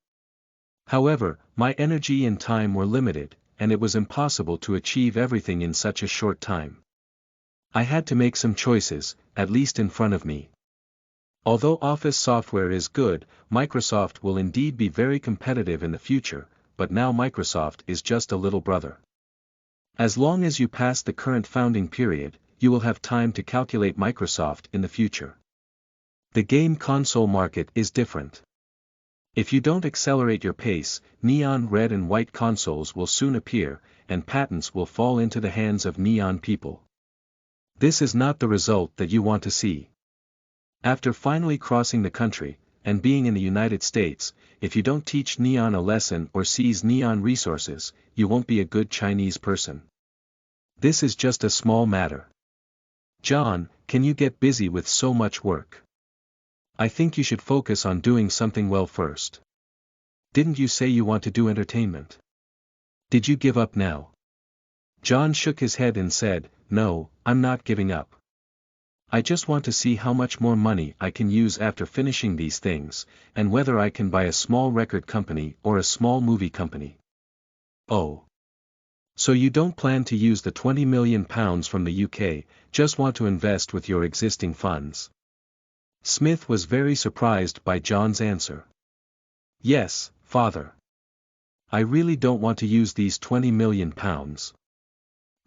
However, my energy and time were limited, and it was impossible to achieve everything in such a short time. I had to make some choices, at least in front of me. Although Office software is good, Microsoft will indeed be very competitive in the future, but now Microsoft is just a little brother. As long as you pass the current founding period, you will have time to calculate Microsoft in the future. The game console market is different. If you don't accelerate your pace, neon red and white consoles will soon appear, and patents will fall into the hands of neon people. This is not the result that you want to see. After finally crossing the country, and being in the United States, if you don't teach Neon a lesson or seize Neon resources, you won't be a good Chinese person. This is just a small matter. John, can you get busy with so much work? I think you should focus on doing something well first. Didn't you say you want to do entertainment? Did you give up now? John shook his head and said, No, I'm not giving up. I just want to see how much more money I can use after finishing these things, and whether I can buy a small record company or a small movie company. Oh. So you don't plan to use the £20 million from the UK, just want to invest with your existing funds? Smith was very surprised by John's answer. Yes, father. I really don't want to use these £20 million.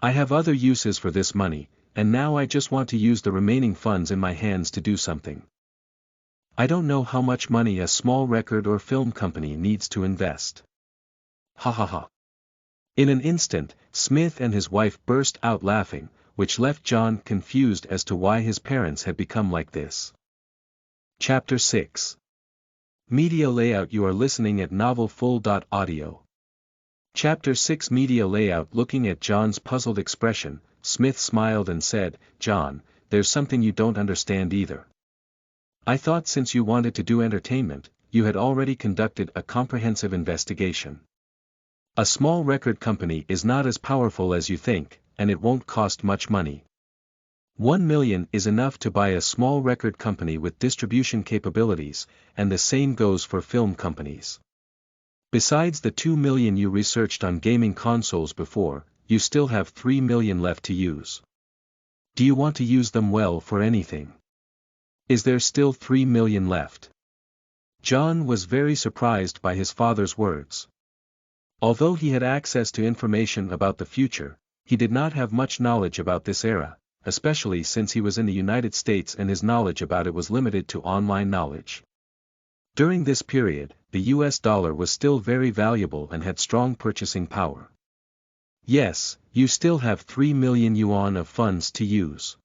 I have other uses for this money, and now I just want to use the remaining funds in my hands to do something. I don't know how much money a small record or film company needs to invest. Ha ha ha. In an instant, Smith and his wife burst out laughing, which left John confused as to why his parents had become like this. Chapter 6. Media Layout. You are listening at novelfull.audio. Chapter 6. Media Layout. Looking at John's puzzled expression, Smith smiled and said, John, there's something you don't understand either. I thought since you wanted to do entertainment, you had already conducted a comprehensive investigation. A small record company is not as powerful as you think, and it won't cost much money. 1 million is enough to buy a small record company with distribution capabilities, and the same goes for film companies. Besides the 2 million you researched on gaming consoles before, you still have 3 million left to use. Do you want to use them well for anything? Is there still 3 million left? John was very surprised by his father's words. Although he had access to information about the future, he did not have much knowledge about this era, especially since he was in the United States and his knowledge about it was limited to online knowledge. During this period, the US dollar was still very valuable and had strong purchasing power. Yes, you still have 3 million yuan of funds to use.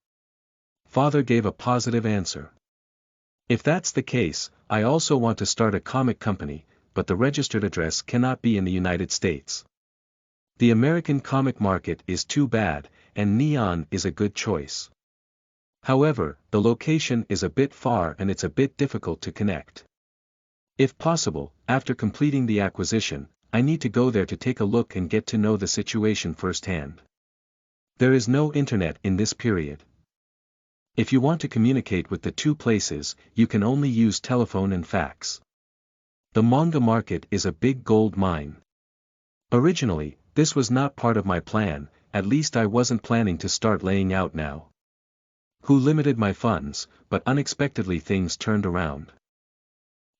Father gave a positive answer. If that's the case, I also want to start a comic company, but the registered address cannot be in the United States. The American comic market is too bad, and Neon is a good choice. However, the location is a bit far and it's a bit difficult to connect. If possible, after completing the acquisition, I need to go there to take a look and get to know the situation firsthand. There is no internet in this period. If you want to communicate with the two places, you can only use telephone and fax. The manga market is a big gold mine. Originally, this was not part of my plan, at least I wasn't planning to start laying out now. Who limited my funds, but unexpectedly things turned around.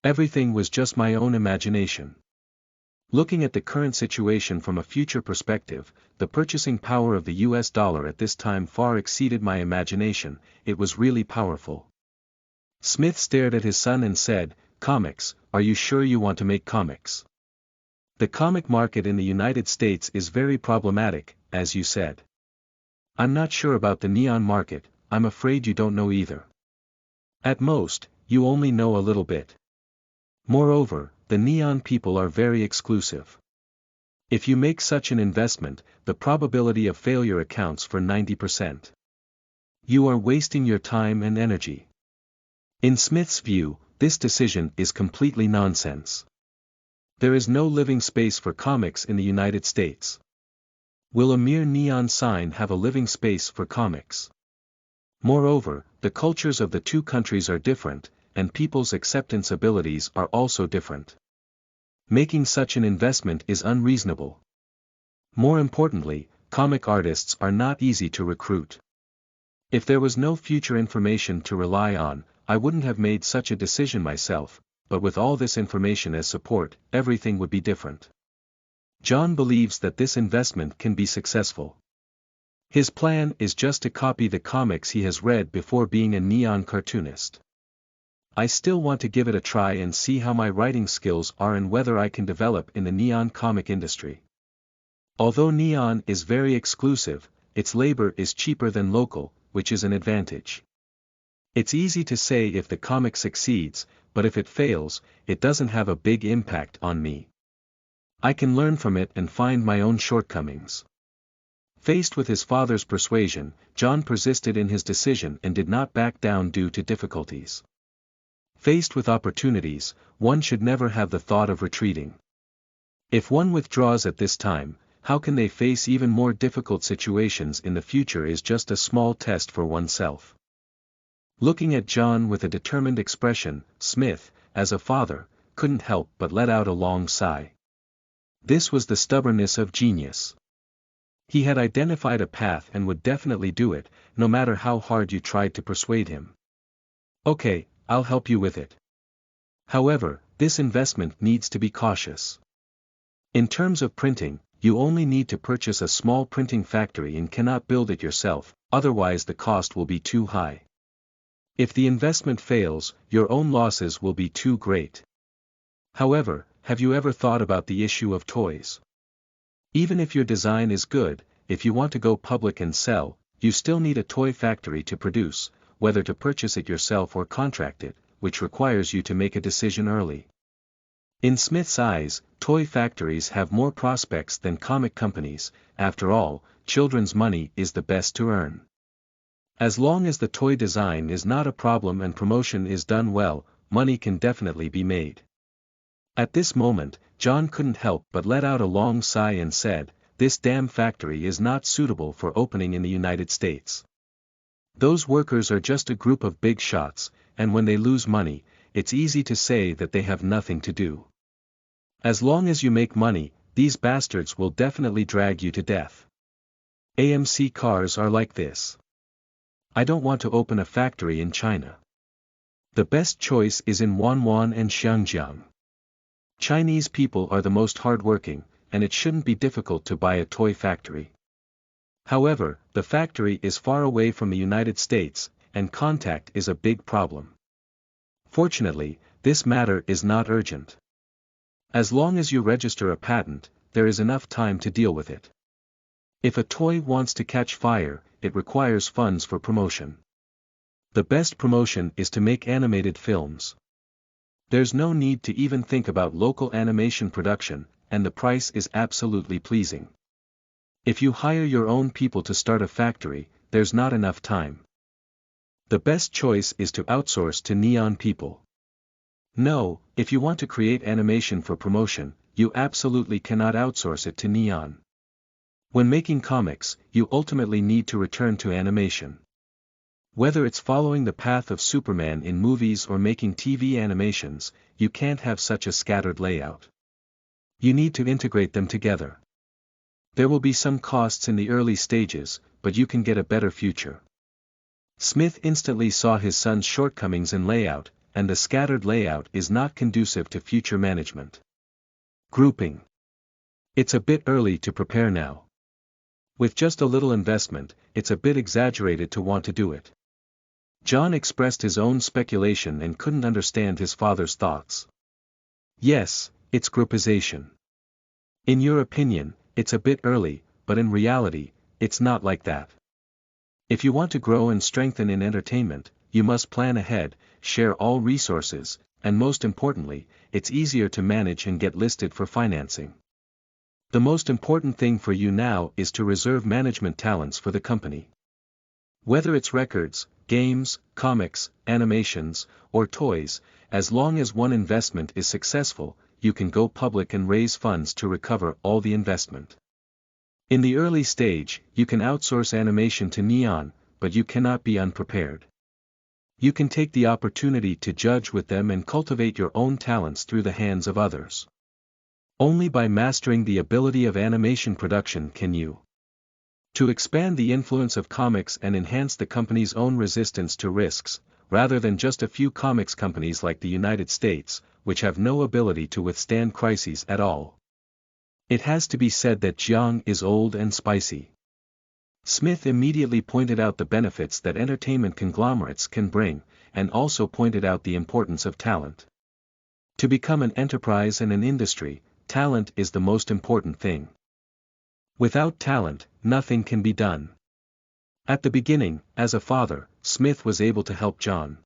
Everything was just my own imagination. Looking at the current situation from a future perspective, the purchasing power of the US dollar at this time far exceeded my imagination, it was really powerful. Smith stared at his son and said, Comics, are you sure you want to make comics? The comic market in the United States is very problematic, as you said. I'm not sure about the Neon market, I'm afraid you don't know either. At most, you only know a little bit. Moreover, the Neon people are very exclusive. If you make such an investment, the probability of failure accounts for 90%. You are wasting your time and energy. In Smith's view, this decision is completely nonsense. There is no living space for comics in the United States. Will a mere neon sign have a living space for comics? Moreover, the cultures of the two countries are different, and people's acceptance abilities are also different. Making such an investment is unreasonable. More importantly, comic artists are not easy to recruit. If there was no future information to rely on, I wouldn't have made such a decision myself, but with all this information as support, everything would be different. John believes that this investment can be successful. His plan is just to copy the comics he has read before being a neon cartoonist. I still want to give it a try and see how my writing skills are and whether I can develop in the neon comic industry. Although neon is very exclusive, its labor is cheaper than local, which is an advantage. It's easy to say if the comic succeeds, but if it fails, it doesn't have a big impact on me. I can learn from it and find my own shortcomings. Faced with his father's persuasion, John persisted in his decision and did not back down due to difficulties. Faced with opportunities, one should never have the thought of retreating. If one withdraws at this time, how can they face even more difficult situations in the future is just a small test for oneself. Looking at John with a determined expression, Smith, as a father, couldn't help but let out a long sigh. This was the stubbornness of genius. He had identified a path and would definitely do it, no matter how hard you tried to persuade him. Okay, I'll help you with it. However, this investment needs to be cautious. In terms of printing, you only need to purchase a small printing factory and cannot build it yourself, otherwise the cost will be too high. If the investment fails, your own losses will be too great. However, have you ever thought about the issue of toys? Even if your design is good, if you want to go public and sell, you still need a toy factory to produce, whether to purchase it yourself or contract it, which requires you to make a decision early. In Smith's eyes, toy factories have more prospects than comic companies. After all, children's money is the best to earn. As long as the toy design is not a problem and promotion is done well, money can definitely be made. At this moment, John couldn't help but let out a long sigh and said, "This damn factory is not suitable for opening in the United States. Those workers are just a group of big shots, and when they lose money, it's easy to say that they have nothing to do. As long as you make money, these bastards will definitely drag you to death. AMC cars are like this. I don't want to open a factory in China. The best choice is in Wanwan and Xiangjiang. Chinese people are the most hardworking, and it shouldn't be difficult to buy a toy factory. However, the factory is far away from the United States, and contact is a big problem. Fortunately, this matter is not urgent. As long as you register a patent, there is enough time to deal with it. If a toy wants to catch fire, it requires funds for promotion. The best promotion is to make animated films. There's no need to even think about local animation production, and the price is absolutely pleasing. If you hire your own people to start a factory, there's not enough time. The best choice is to outsource to neon people. No, if you want to create animation for promotion, you absolutely cannot outsource it to neon. When making comics, you ultimately need to return to animation. Whether it's following the path of Superman in movies or making TV animations, you can't have such a scattered layout. You need to integrate them together. There will be some costs in the early stages, but you can get a better future. Smith instantly saw his son's shortcomings in layout, and the scattered layout is not conducive to future management. Grouping. It's a bit early to prepare now. With just a little investment, it's a bit exaggerated to want to do it. John expressed his own speculation and couldn't understand his father's thoughts. Yes, it's groupization. In your opinion, it's a bit early, but in reality, it's not like that. If you want to grow and strengthen in entertainment, you must plan ahead, share all resources, and most importantly, it's easier to manage and get listed for financing. The most important thing for you now is to reserve management talents for the company. Whether it's records, games, comics, animations, or toys, as long as one investment is successful, you can go public and raise funds to recover all the investment. In the early stage, you can outsource animation to neon, but you cannot be unprepared. You can take the opportunity to judge with them and cultivate your own talents through the hands of others. Only by mastering the ability of animation production can you to expand the influence of comics and enhance the company's own resistance to risks, rather than just a few comics companies like the United States, which have no ability to withstand crises at all. It has to be said that Jiang is old and spicy. Smith immediately pointed out the benefits that entertainment conglomerates can bring, and also pointed out the importance of talent. To become an enterprise and an industry, talent is the most important thing. Without talent, nothing can be done. At the beginning, as a father, Smith was able to help John.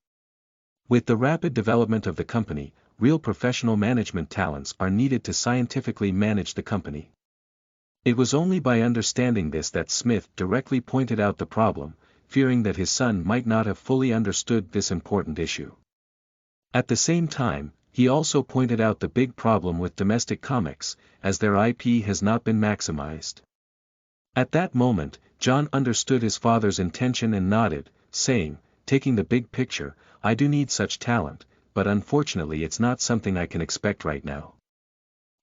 With the rapid development of the company, real professional management talents are needed to scientifically manage the company. It was only by understanding this that Smith directly pointed out the problem, fearing that his son might not have fully understood this important issue. At the same time, he also pointed out the big problem with domestic comics, as their IP has not been maximized. At that moment, John understood his father's intention and nodded, saying, taking the big picture, I do need such talent, but unfortunately it's not something I can expect right now.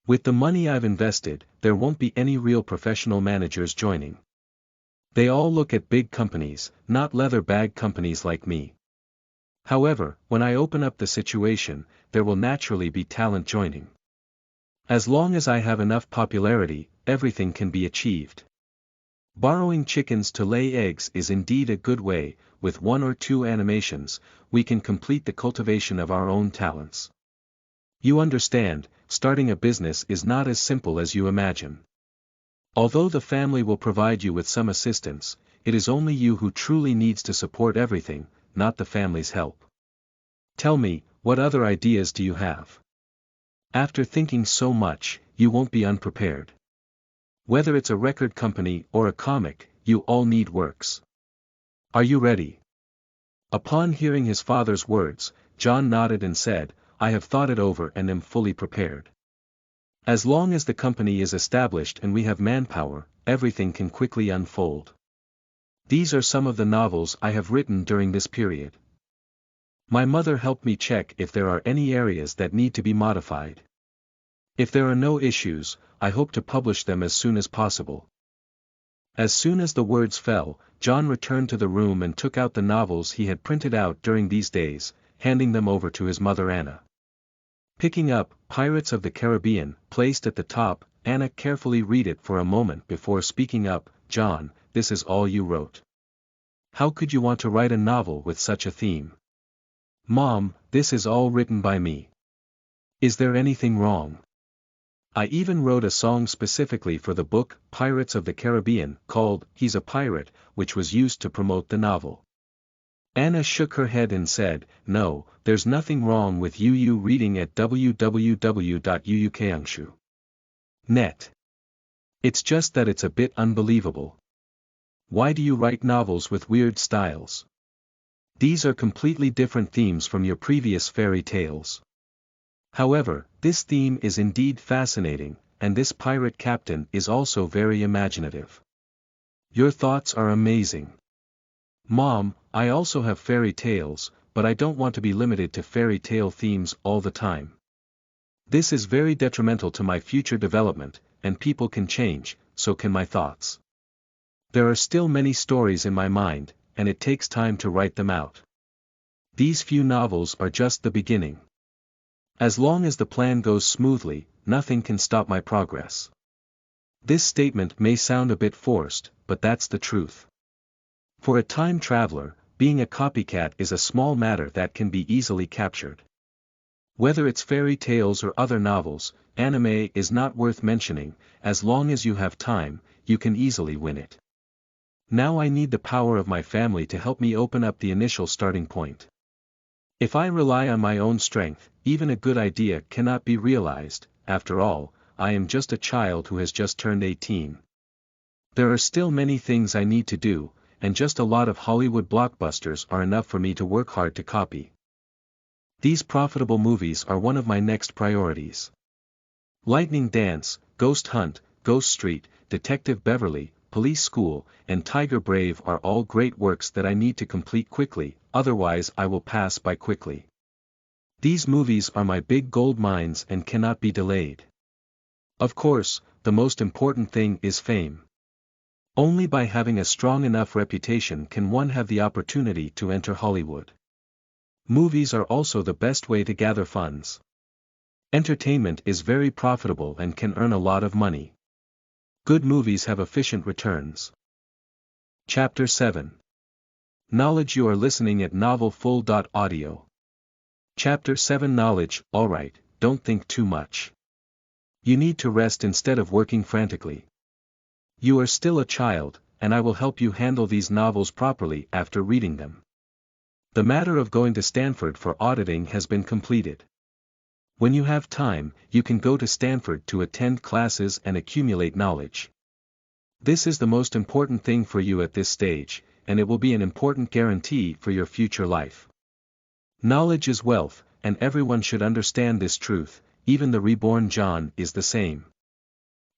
With the money I've invested, there won't be any real professional managers joining. They all look at big companies, not leather bag companies like me. However, when I open up the situation, there will naturally be talent joining. As long as I have enough popularity, everything can be achieved. Borrowing chickens to lay eggs is indeed a good way. With 1 or 2 animations, we can complete the cultivation of our own talents. You understand, starting a business is not as simple as you imagine. Although the family will provide you with some assistance, it is only you who truly needs to support everything, not the family's help. Tell me, what other ideas do you have? After thinking so much, you won't be unprepared. Whether it's a record company or a comic, you all need works. Are you ready? Upon hearing his father's words, John nodded and said, I have thought it over and am fully prepared. As long as the company is established and we have manpower, everything can quickly unfold. These are some of the novels I have written during this period. My mother helped me check if there are any areas that need to be modified. If there are no issues, I hope to publish them as soon as possible. As soon as the words fell, John returned to the room and took out the novels he had printed out during these days, handing them over to his mother Anna. Picking up Pirates of the Caribbean, placed at the top, Anna carefully read it for a moment before speaking up, John, this is all you wrote. How could you want to write a novel with such a theme? Mom, this is all written by me. Is there anything wrong? I even wrote a song specifically for the book, Pirates of the Caribbean, called, He's a Pirate, which was used to promote the novel. Anna shook her head and said, no, there's nothing wrong with you reading at www.uukangshu.net. It's just that it's a bit unbelievable. Why do you write novels with weird styles? These are completely different themes from your previous fairy tales. However, this theme is indeed fascinating, and this pirate captain is also very imaginative. Your thoughts are amazing. Mom, I also have fairy tales, but I don't want to be limited to fairy tale themes all the time. This is very detrimental to my future development, and people can change, so can my thoughts. There are still many stories in my mind, and it takes time to write them out. These few novels are just the beginning. As long as the plan goes smoothly, nothing can stop my progress. This statement may sound a bit forced, but that's the truth. For a time traveler, being a copycat is a small matter that can be easily captured. Whether it's fairy tales or other novels, anime is not worth mentioning. As long as you have time, you can easily win it. Now I need the power of my family to help me open up the initial starting point. If I rely on my own strength, even a good idea cannot be realized. After all, I am just a child who has just turned 18. There are still many things I need to do, and just a lot of Hollywood blockbusters are enough for me to work hard to copy. These profitable movies are one of my next priorities. Lightning Dance, Ghost Hunt, Ghost Street, Detective Beverly, Police School, and Tiger Brave are all great works that I need to complete quickly, otherwise I will pass by quickly. These movies are my big gold mines and cannot be delayed. Of course, the most important thing is fame. Only by having a strong enough reputation can one have the opportunity to enter Hollywood. Movies are also the best way to gather funds. Entertainment is very profitable and can earn a lot of money. Good movies have efficient returns. Chapter 7. Knowledge. You are listening at novelfull.audio. Chapter 7. Knowledge. Alright, don't think too much. You need to rest instead of working frantically. You are still a child, and I will help you handle these novels properly after reading them. The matter of going to Stanford for auditing has been completed. When you have time, you can go to Stanford to attend classes and accumulate knowledge. This is the most important thing for you at this stage, and it will be an important guarantee for your future life. Knowledge is wealth, and everyone should understand this truth. Even the reborn John is the same.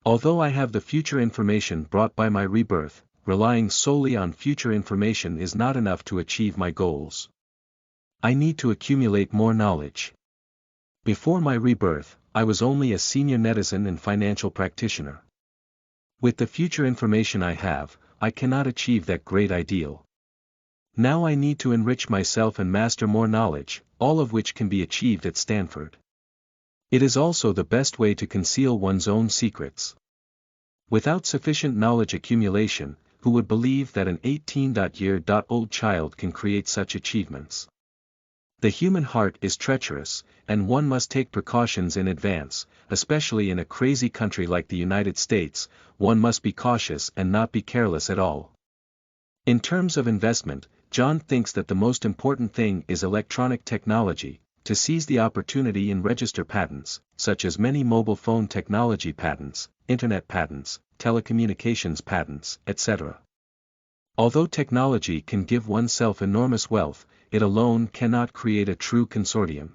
Although I have the future information brought by my rebirth, relying solely on future information is not enough to achieve my goals. I need to accumulate more knowledge. Before my rebirth, I was only a senior netizen and financial practitioner. With the future information I have, I cannot achieve that great ideal. Now I need to enrich myself and master more knowledge, all of which can be achieved at Stanford. It is also the best way to conceal one's own secrets. Without sufficient knowledge accumulation, who would believe that an 18-year-old child can create such achievements? The human heart is treacherous, and one must take precautions in advance, especially in a crazy country like the United States. One must be cautious and not be careless at all. In terms of investment, John thinks that the most important thing is electronic technology, to seize the opportunity and register patents, such as many mobile phone technology patents, internet patents, telecommunications patents, etc. Although technology can give oneself enormous wealth, it alone cannot create a true consortium.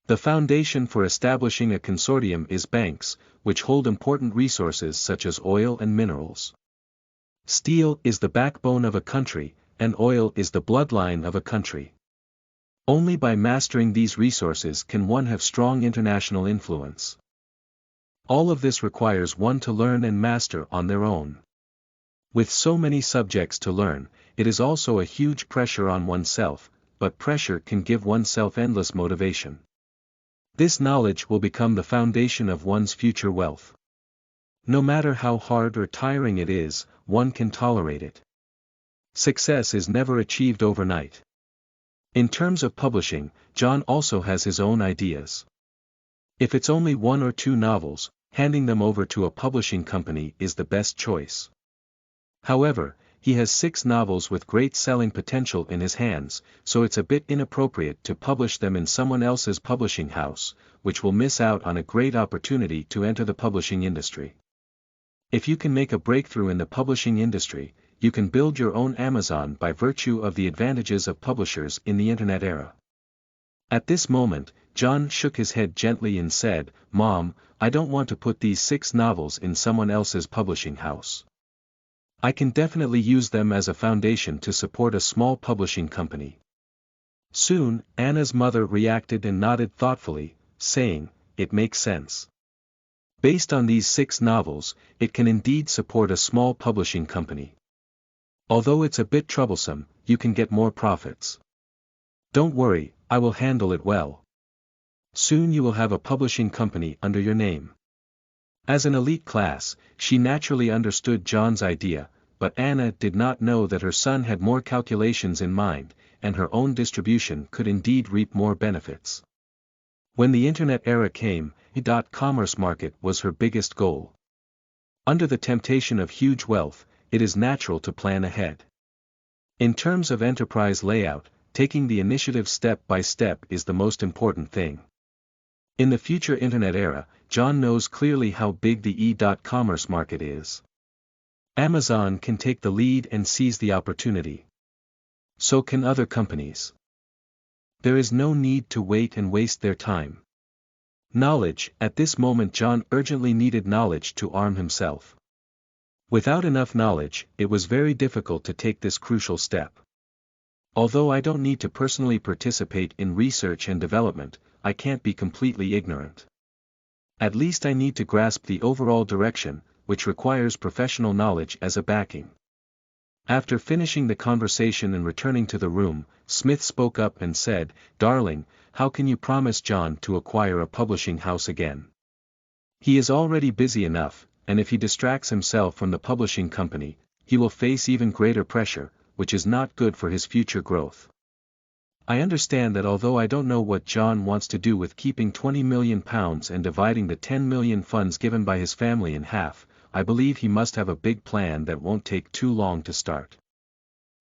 The foundation for establishing a consortium is banks, which hold important resources such as oil and minerals. Steel is the backbone of a country, and oil is the bloodline of a country. Only by mastering these resources can one have strong international influence. All of this requires one to learn and master on their own. With so many subjects to learn, it is also a huge pressure on oneself, but pressure can give oneself endless motivation. This knowledge will become the foundation of one's future wealth. No matter how hard or tiring it is, one can tolerate it. Success is never achieved overnight. In terms of publishing, John also has his own ideas. If it's only 1 or 2 novels, handing them over to a publishing company is the best choice. However, he has 6 novels with great selling potential in his hands, so it's a bit inappropriate to publish them in someone else's publishing house, which will miss out on a great opportunity to enter the publishing industry. If you can make a breakthrough in the publishing industry, you can build your own Amazon by virtue of the advantages of publishers in the internet era. At this moment, John shook his head gently and said, "Mom, I don't want to put these 6 novels in someone else's publishing house. I can definitely use them as a foundation to support a small publishing company." Soon, Anna's mother reacted and nodded thoughtfully, saying, "It makes sense. Based on these 6 novels, it can indeed support a small publishing company. Although it's a bit troublesome, you can get more profits. Don't worry, I will handle it well. Soon you will have a publishing company under your name." As an elite class, she naturally understood John's idea, but Anna did not know that her son had more calculations in mind, and her own distribution could indeed reap more benefits. When the internet era came, the .commerce market was her biggest goal. Under the temptation of huge wealth, it is natural to plan ahead. In terms of enterprise layout, taking the initiative step by step is the most important thing. In the future internet era, John knows clearly how big the e-commerce market is. Amazon can take the lead and seize the opportunity. So can other companies. There is no need to wait and waste their time. Knowledge, at this moment John urgently needed knowledge to arm himself. Without enough knowledge, it was very difficult to take this crucial step. Although I don't need to personally participate in research and development, I can't be completely ignorant. At least I need to grasp the overall direction, which requires professional knowledge as a backing. After finishing the conversation and returning to the room, Smith spoke up and said, "Darling, how can you promise John to acquire a publishing house again? He is already busy enough, and if he distracts himself from the publishing company, he will face even greater pressure, which is not good for his future growth. I understand that although I don't know what John wants to do with keeping £20 million and dividing the 10 million funds given by his family in half, I believe he must have a big plan that won't take too long to start.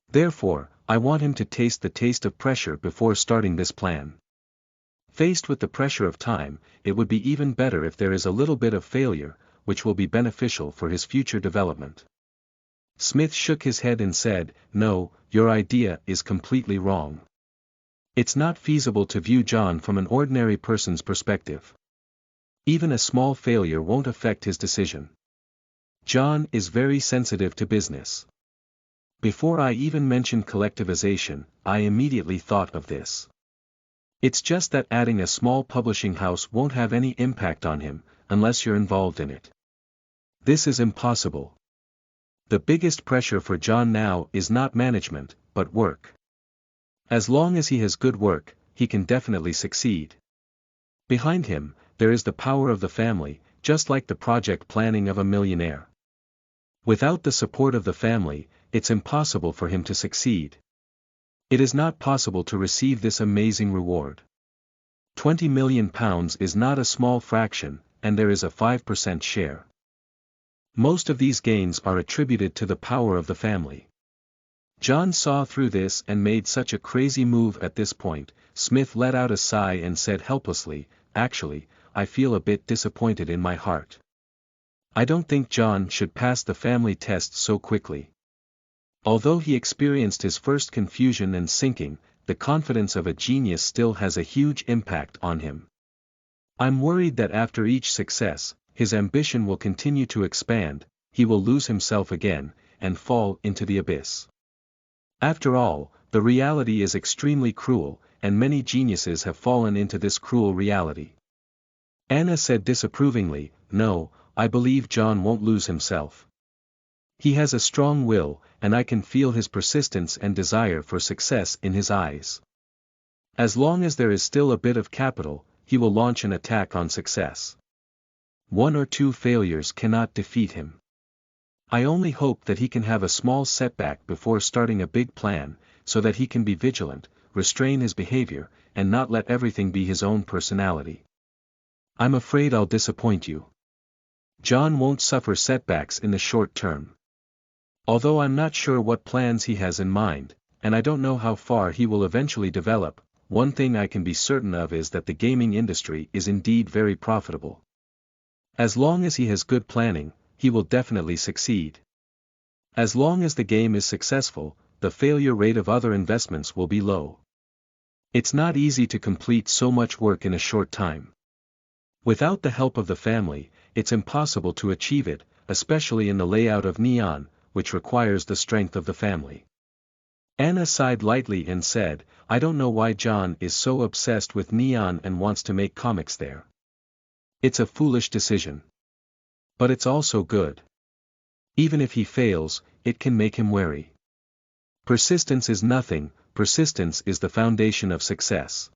Therefore, I want him to taste the taste of pressure before starting this plan. Faced with the pressure of time, it would be even better if there is a little bit of failure, which will be beneficial for his future development. Smith shook his head and said, "No, your idea is completely wrong. It's not feasible to view John from an ordinary person's perspective. Even a small failure won't affect his decision. John is very sensitive to business. Before I even mentioned collectivization, I immediately thought of this. It's just that adding a small publishing house won't have any impact on him, unless you're involved in it. This is impossible. The biggest pressure for John now is not management, but work. As long as he has good work, he can definitely succeed. Behind him, there is the power of the family, just like the project planning of a millionaire. Without the support of the family, it's impossible for him to succeed. It is not possible to receive this amazing reward. £20 million is not a small fraction, and there is a 5% share. Most of these gains are attributed to the power of the family. John saw through this and made such a crazy move at this point. Smith let out a sigh and said helplessly, "Actually, I feel a bit disappointed in my heart. I don't think John should pass the family test so quickly." Although he experienced his first confusion and sinking, the confidence of a genius still has a huge impact on him. "I'm worried that after each success, his ambition will continue to expand, he will lose himself again, and fall into the abyss. After all, the reality is extremely cruel, and many geniuses have fallen into this cruel reality." Anna said disapprovingly, "No, I believe John won't lose himself. He has a strong will, and I can feel his persistence and desire for success in his eyes. As long as there is still a bit of capital, he will launch an attack on success. One or two failures cannot defeat him. I only hope that he can have a small setback before starting a big plan, so that he can be vigilant, restrain his behavior, and not let everything be his own personality. I'm afraid I'll disappoint you. John won't suffer setbacks in the short term. Although I'm not sure what plans he has in mind, and I don't know how far he will eventually develop, one thing I can be certain of is that the gaming industry is indeed very profitable. As long as he has good planning, he will definitely succeed. As long as the game is successful, the failure rate of other investments will be low. It's not easy to complete so much work in a short time. Without the help of the family, it's impossible to achieve it, especially in the layout of Neon, which requires the strength of the family." Anna sighed lightly and said, "I don't know why John is so obsessed with Neon and wants to make comics there. It's a foolish decision. But it's also good. Even if he fails, it can make him wary. Persistence is nothing, persistence is the foundation of success.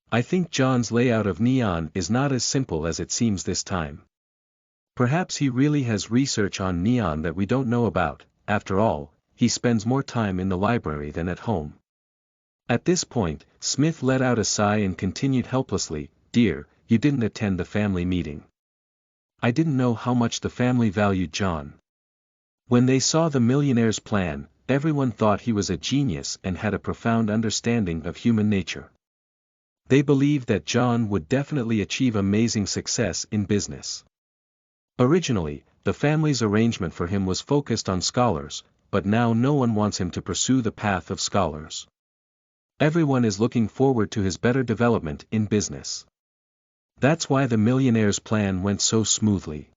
I think John's layout of Neon is not as simple as it seems this time. Perhaps he really has research on Neon that we don't know about. After all, he spends more time in the library than at home." At this point, Smith let out a sigh and continued helplessly, "Dear, you didn't attend the family meeting. I didn't know how much the family valued John. When they saw the Millionaire's plan, everyone thought he was a genius and had a profound understanding of human nature. They believed that John would definitely achieve amazing success in business. Originally, the family's arrangement for him was focused on scholars, but now no one wants him to pursue the path of scholars. Everyone is looking forward to his better development in business. That's why the Millionaire's plan went so smoothly."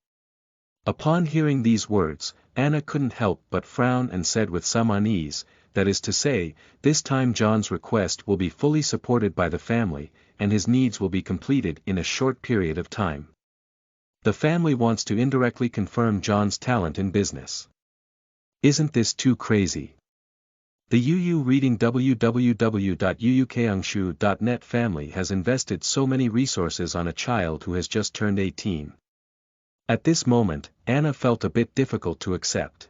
Upon hearing these words, Anna couldn't help but frown and said with some unease, "That is to say, this time John's request will be fully supported by the family, and his needs will be completed in a short period of time. The family wants to indirectly confirm John's talent in business. Isn't this too crazy?" The UU Reading www.uukangshu.net family has invested so many resources on a child who has just turned 18. At this moment, Anna felt a bit difficult to accept.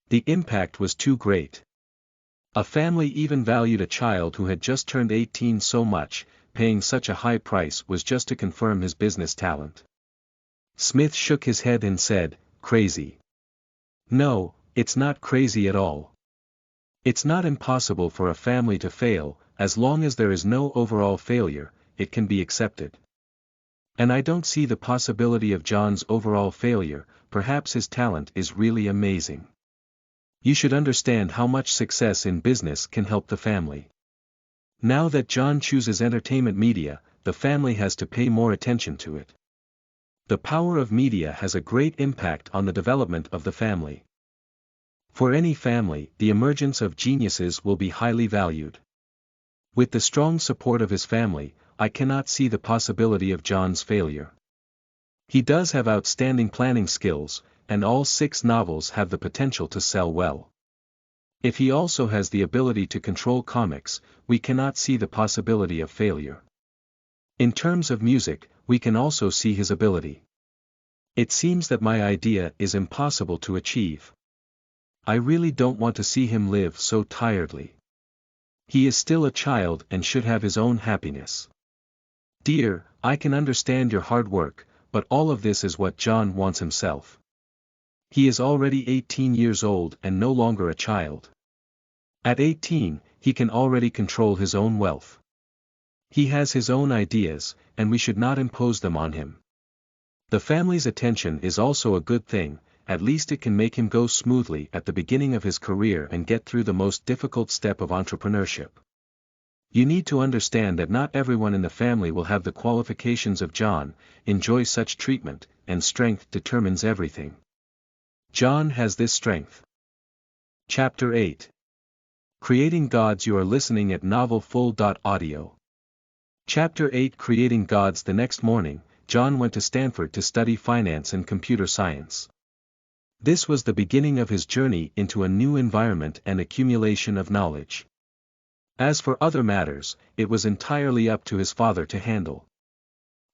The impact was too great. A family even valued a child who had just turned 18 so much, paying such a high price was just to confirm his business talent. Smith shook his head and said, "Crazy. No, it's not crazy at all. It's not impossible for a family to fail, as long as there is no overall failure, it can be accepted. And I don't see the possibility of John's overall failure. Perhaps his talent is really amazing. You should understand how much success in business can help the family. Now that John chooses entertainment media, the family has to pay more attention to it. The power of media has a great impact on the development of the family. For any family, the emergence of geniuses will be highly valued. With the strong support of his family, I cannot see the possibility of John's failure. He does have outstanding planning skills, and all 6 novels have the potential to sell well. If he also has the ability to control comics, we cannot see the possibility of failure. In terms of music, we can also see his ability. It seems that my idea is impossible to achieve. I really don't want to see him live so tiredly. He is still a child and should have his own happiness. Dear, I can understand your hard work, but all of this is what John wants himself. He is already 18 years old and no longer a child. At 18, he can already control his own wealth. He has his own ideas, and we should not impose them on him. The family's attention is also a good thing, at least it can make him go smoothly at the beginning of his career and get through the most difficult step of entrepreneurship. You need to understand that not everyone in the family will have the qualifications of John, enjoy such treatment, and strength determines everything. John has this strength. Chapter 8. Creating Gods. You are listening at novelfull.audio. Chapter 8. Creating Gods. The next morning, John went to Stanford to study finance and computer science. This was the beginning of his journey into a new environment and accumulation of knowledge. As for other matters, it was entirely up to his father to handle.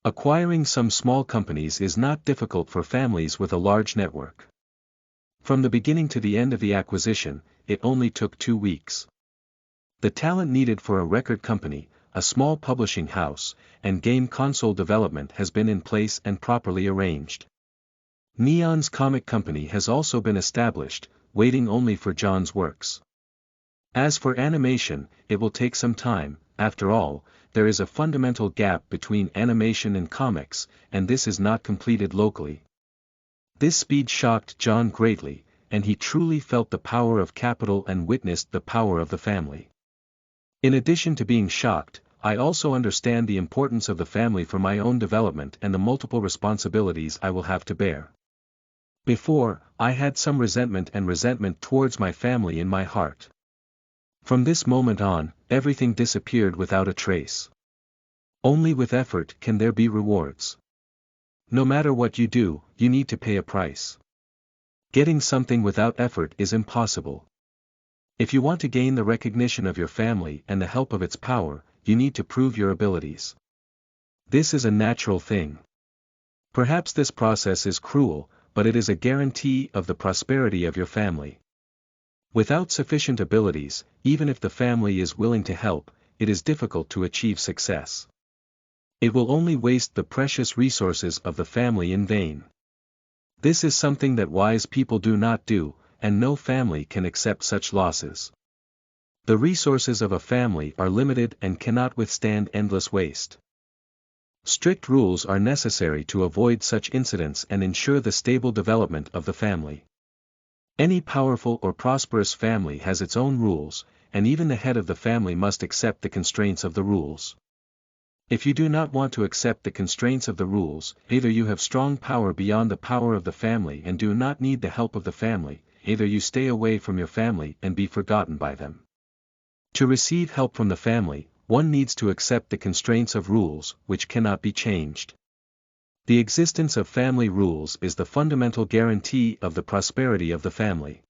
Acquiring some small companies is not difficult for families with a large network. From the beginning to the end of the acquisition, it only took 2 weeks. The talent needed for a record company, a small publishing house, and game console development has been in place and properly arranged. Neon's comic company has also been established, waiting only for John's works. As for animation, it will take some time. After all, there is a fundamental gap between animation and comics, and this is not completed locally. This speed shocked John greatly, and he truly felt the power of capital and witnessed the power of the family. In addition to being shocked, I also understand the importance of the family for my own development and the multiple responsibilities I will have to bear. Before, I had some resentment towards my family in my heart. From this moment on, everything disappeared without a trace. Only with effort can there be rewards. No matter what you do, you need to pay a price. Getting something without effort is impossible. If you want to gain the recognition of your family and the help of its power, you need to prove your abilities. This is a natural thing. Perhaps this process is cruel, but it is a guarantee of the prosperity of your family. Without sufficient abilities, even if the family is willing to help, it is difficult to achieve success. It will only waste the precious resources of the family in vain. This is something that wise people do not do, and no family can accept such losses. The resources of a family are limited and cannot withstand endless waste. Strict rules are necessary to avoid such incidents and ensure the stable development of the family. Any powerful or prosperous family has its own rules, and even the head of the family must accept the constraints of the rules. If you do not want to accept the constraints of the rules, either you have strong power beyond the power of the family and do not need the help of the family, either you stay away from your family and be forgotten by them. To receive help from the family, one needs to accept the constraints of rules, which cannot be changed. The existence of family rules is the fundamental guarantee of the prosperity of the family.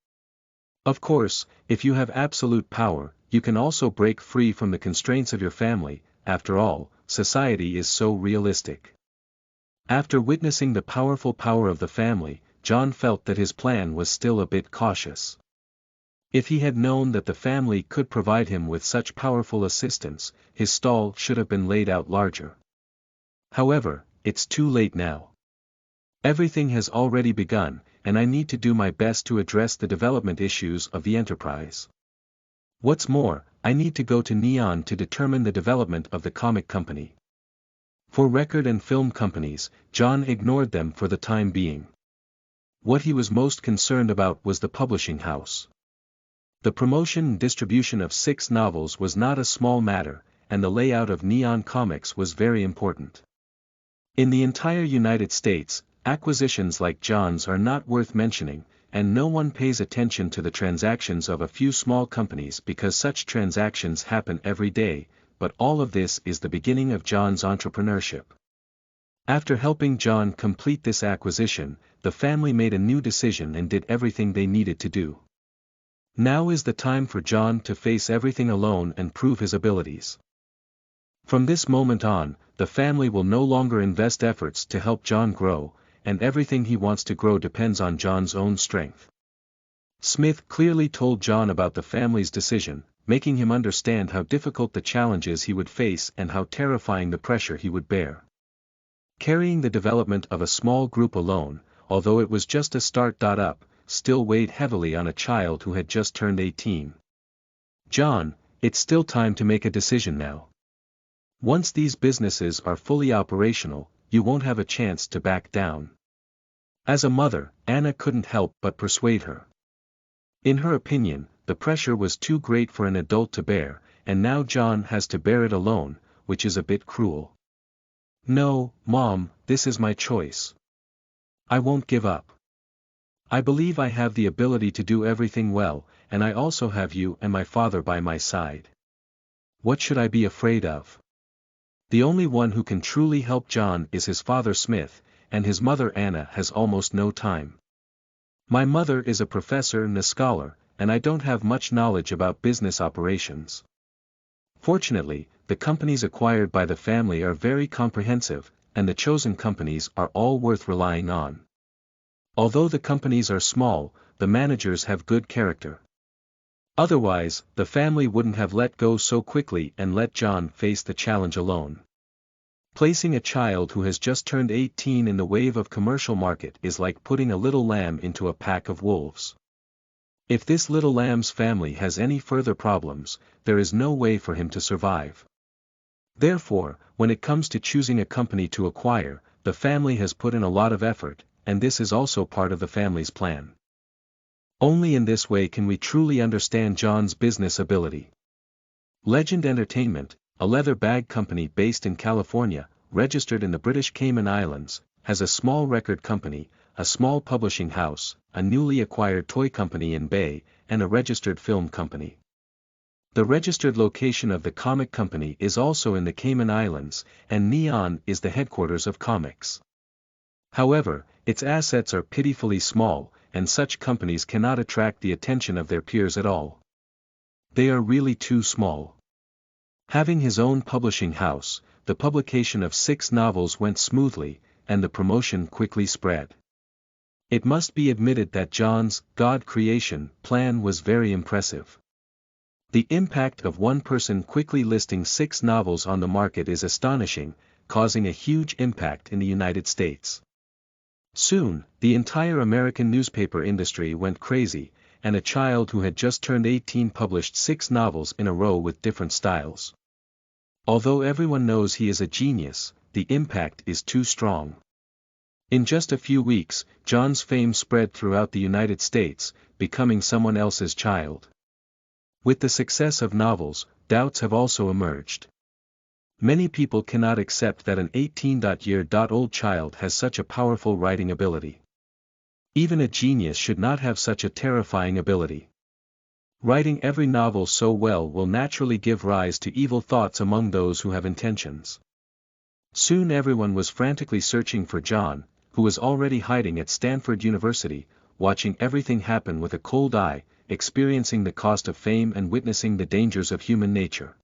Of course, if you have absolute power, you can also break free from the constraints of your family. After all, society is so realistic. After witnessing the powerful power of the family, John felt that his plan was still a bit cautious. If he had known that the family could provide him with such powerful assistance, his stall should have been laid out larger. However, it's too late now. Everything has already begun, and I need to do my best to address the development issues of the enterprise. What's more, I need to go to Neon to determine the development of the comic company. For record and film companies, John ignored them for the time being. What he was most concerned about was the publishing house. The promotion and distribution of 6 novels was not a small matter, and the layout of Neon Comics was very important. In the entire United States, acquisitions like John's are not worth mentioning, and no one pays attention to the transactions of a few small companies because such transactions happen every day, but all of this is the beginning of John's entrepreneurship. After helping John complete this acquisition, the family made a new decision and did everything they needed to do. Now is the time for John to face everything alone and prove his abilities. From this moment on, the family will no longer invest efforts to help John grow, and everything he wants to grow depends on John's own strength. Smith clearly told John about the family's decision, making him understand how difficult the challenges he would face and how terrifying the pressure he would bear. Carrying the development of a small group alone, although it was just a start. Up, still weighed heavily on a child who had just turned 18. John, it's still time to make a decision now. Once these businesses are fully operational, you won't have a chance to back down. As a mother, Anna couldn't help but persuade her. In her opinion, the pressure was too great for an adult to bear, and now John has to bear it alone, which is a bit cruel. No, Mom, this is my choice. I won't give up. I believe I have the ability to do everything well, and I also have you and my father by my side. What should I be afraid of? The only one who can truly help John is his father Smith, and his mother Anna has almost no time. My mother is a professor and a scholar, and I don't have much knowledge about business operations. Fortunately, the companies acquired by the family are very comprehensive, and the chosen companies are all worth relying on. Although the companies are small, the managers have good character. Otherwise, the family wouldn't have let go so quickly and let John face the challenge alone. Placing a child who has just turned 18 in the wave of commercial market is like putting a little lamb into a pack of wolves. If this little lamb's family has any further problems, there is no way for him to survive. Therefore, when it comes to choosing a company to acquire, the family has put in a lot of effort, and this is also part of the family's plan. Only in this way can we truly understand John's business ability. Legend Entertainment, a leather bag company based in California, registered in the British Cayman Islands, has a small record company, a small publishing house, a newly acquired toy company in Bay, and a registered film company. The registered location of the comic company is also in the Cayman Islands, and Neon is the headquarters of comics. However, its assets are pitifully small, and such companies cannot attract the attention of their peers at all. They are really too small. Having his own publishing house, the publication of 6 novels went smoothly, and the promotion quickly spread. It must be admitted that John's God creation plan was very impressive. The impact of one person quickly listing 6 novels on the market is astonishing, causing a huge impact in the United States. Soon, the entire American newspaper industry went crazy, and a child who had just turned 18 published 6 novels in a row with different styles. Although everyone knows he is a genius, the impact is too strong. In just a few weeks, John's fame spread throughout the United States, becoming someone else's child. With the success of novels, doubts have also emerged. Many people cannot accept that an 18-year-old child has such a powerful writing ability. Even a genius should not have such a terrifying ability. Writing every novel so well will naturally give rise to evil thoughts among those who have intentions. Soon everyone was frantically searching for John, who was already hiding at Stanford University, watching everything happen with a cold eye, experiencing the cost of fame and witnessing the dangers of human nature.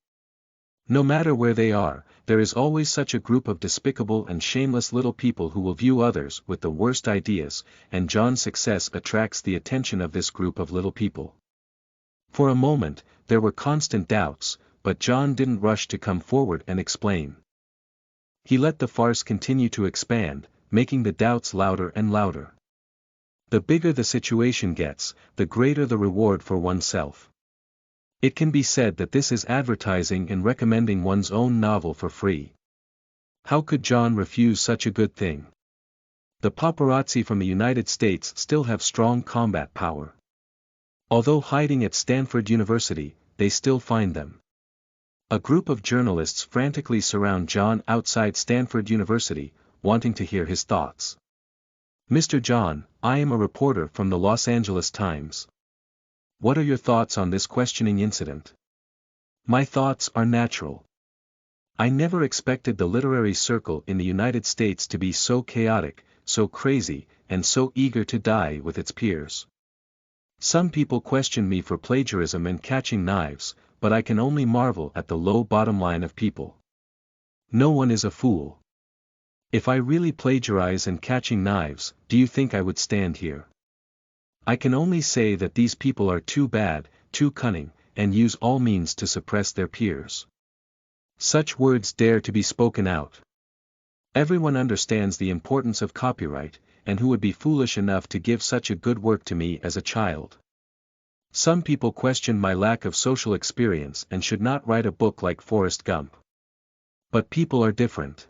No matter where they are, there is always such a group of despicable and shameless little people who will view others with the worst ideas, and John's success attracts the attention of this group of little people. For a moment, there were constant doubts, but John didn't rush to come forward and explain. He let the farce continue to expand, making the doubts louder and louder. The bigger the situation gets, the greater the reward for oneself. It can be said that this is advertising and recommending one's own novel for free. How could John refuse such a good thing? The paparazzi from the United States still have strong combat power. Although hiding at Stanford University, they still find them. A group of journalists frantically surround John outside Stanford University, wanting to hear his thoughts. Mr. John, I am a reporter from the Los Angeles Times. What are your thoughts on this questioning incident? My thoughts are natural. I never expected the literary circle in the United States to be so chaotic, so crazy, and so eager to die with its peers. Some people question me for plagiarism and catching knives, but I can only marvel at the low bottom line of people. No one is a fool. If I really plagiarize and catching knives, do you think I would stand here? I can only say that these people are too bad, too cunning, and use all means to suppress their peers. Such words dare to be spoken out. Everyone understands the importance of copyright, and who would be foolish enough to give such a good work to me as a child? Some people question my lack of social experience and should not write a book like Forrest Gump. But people are different.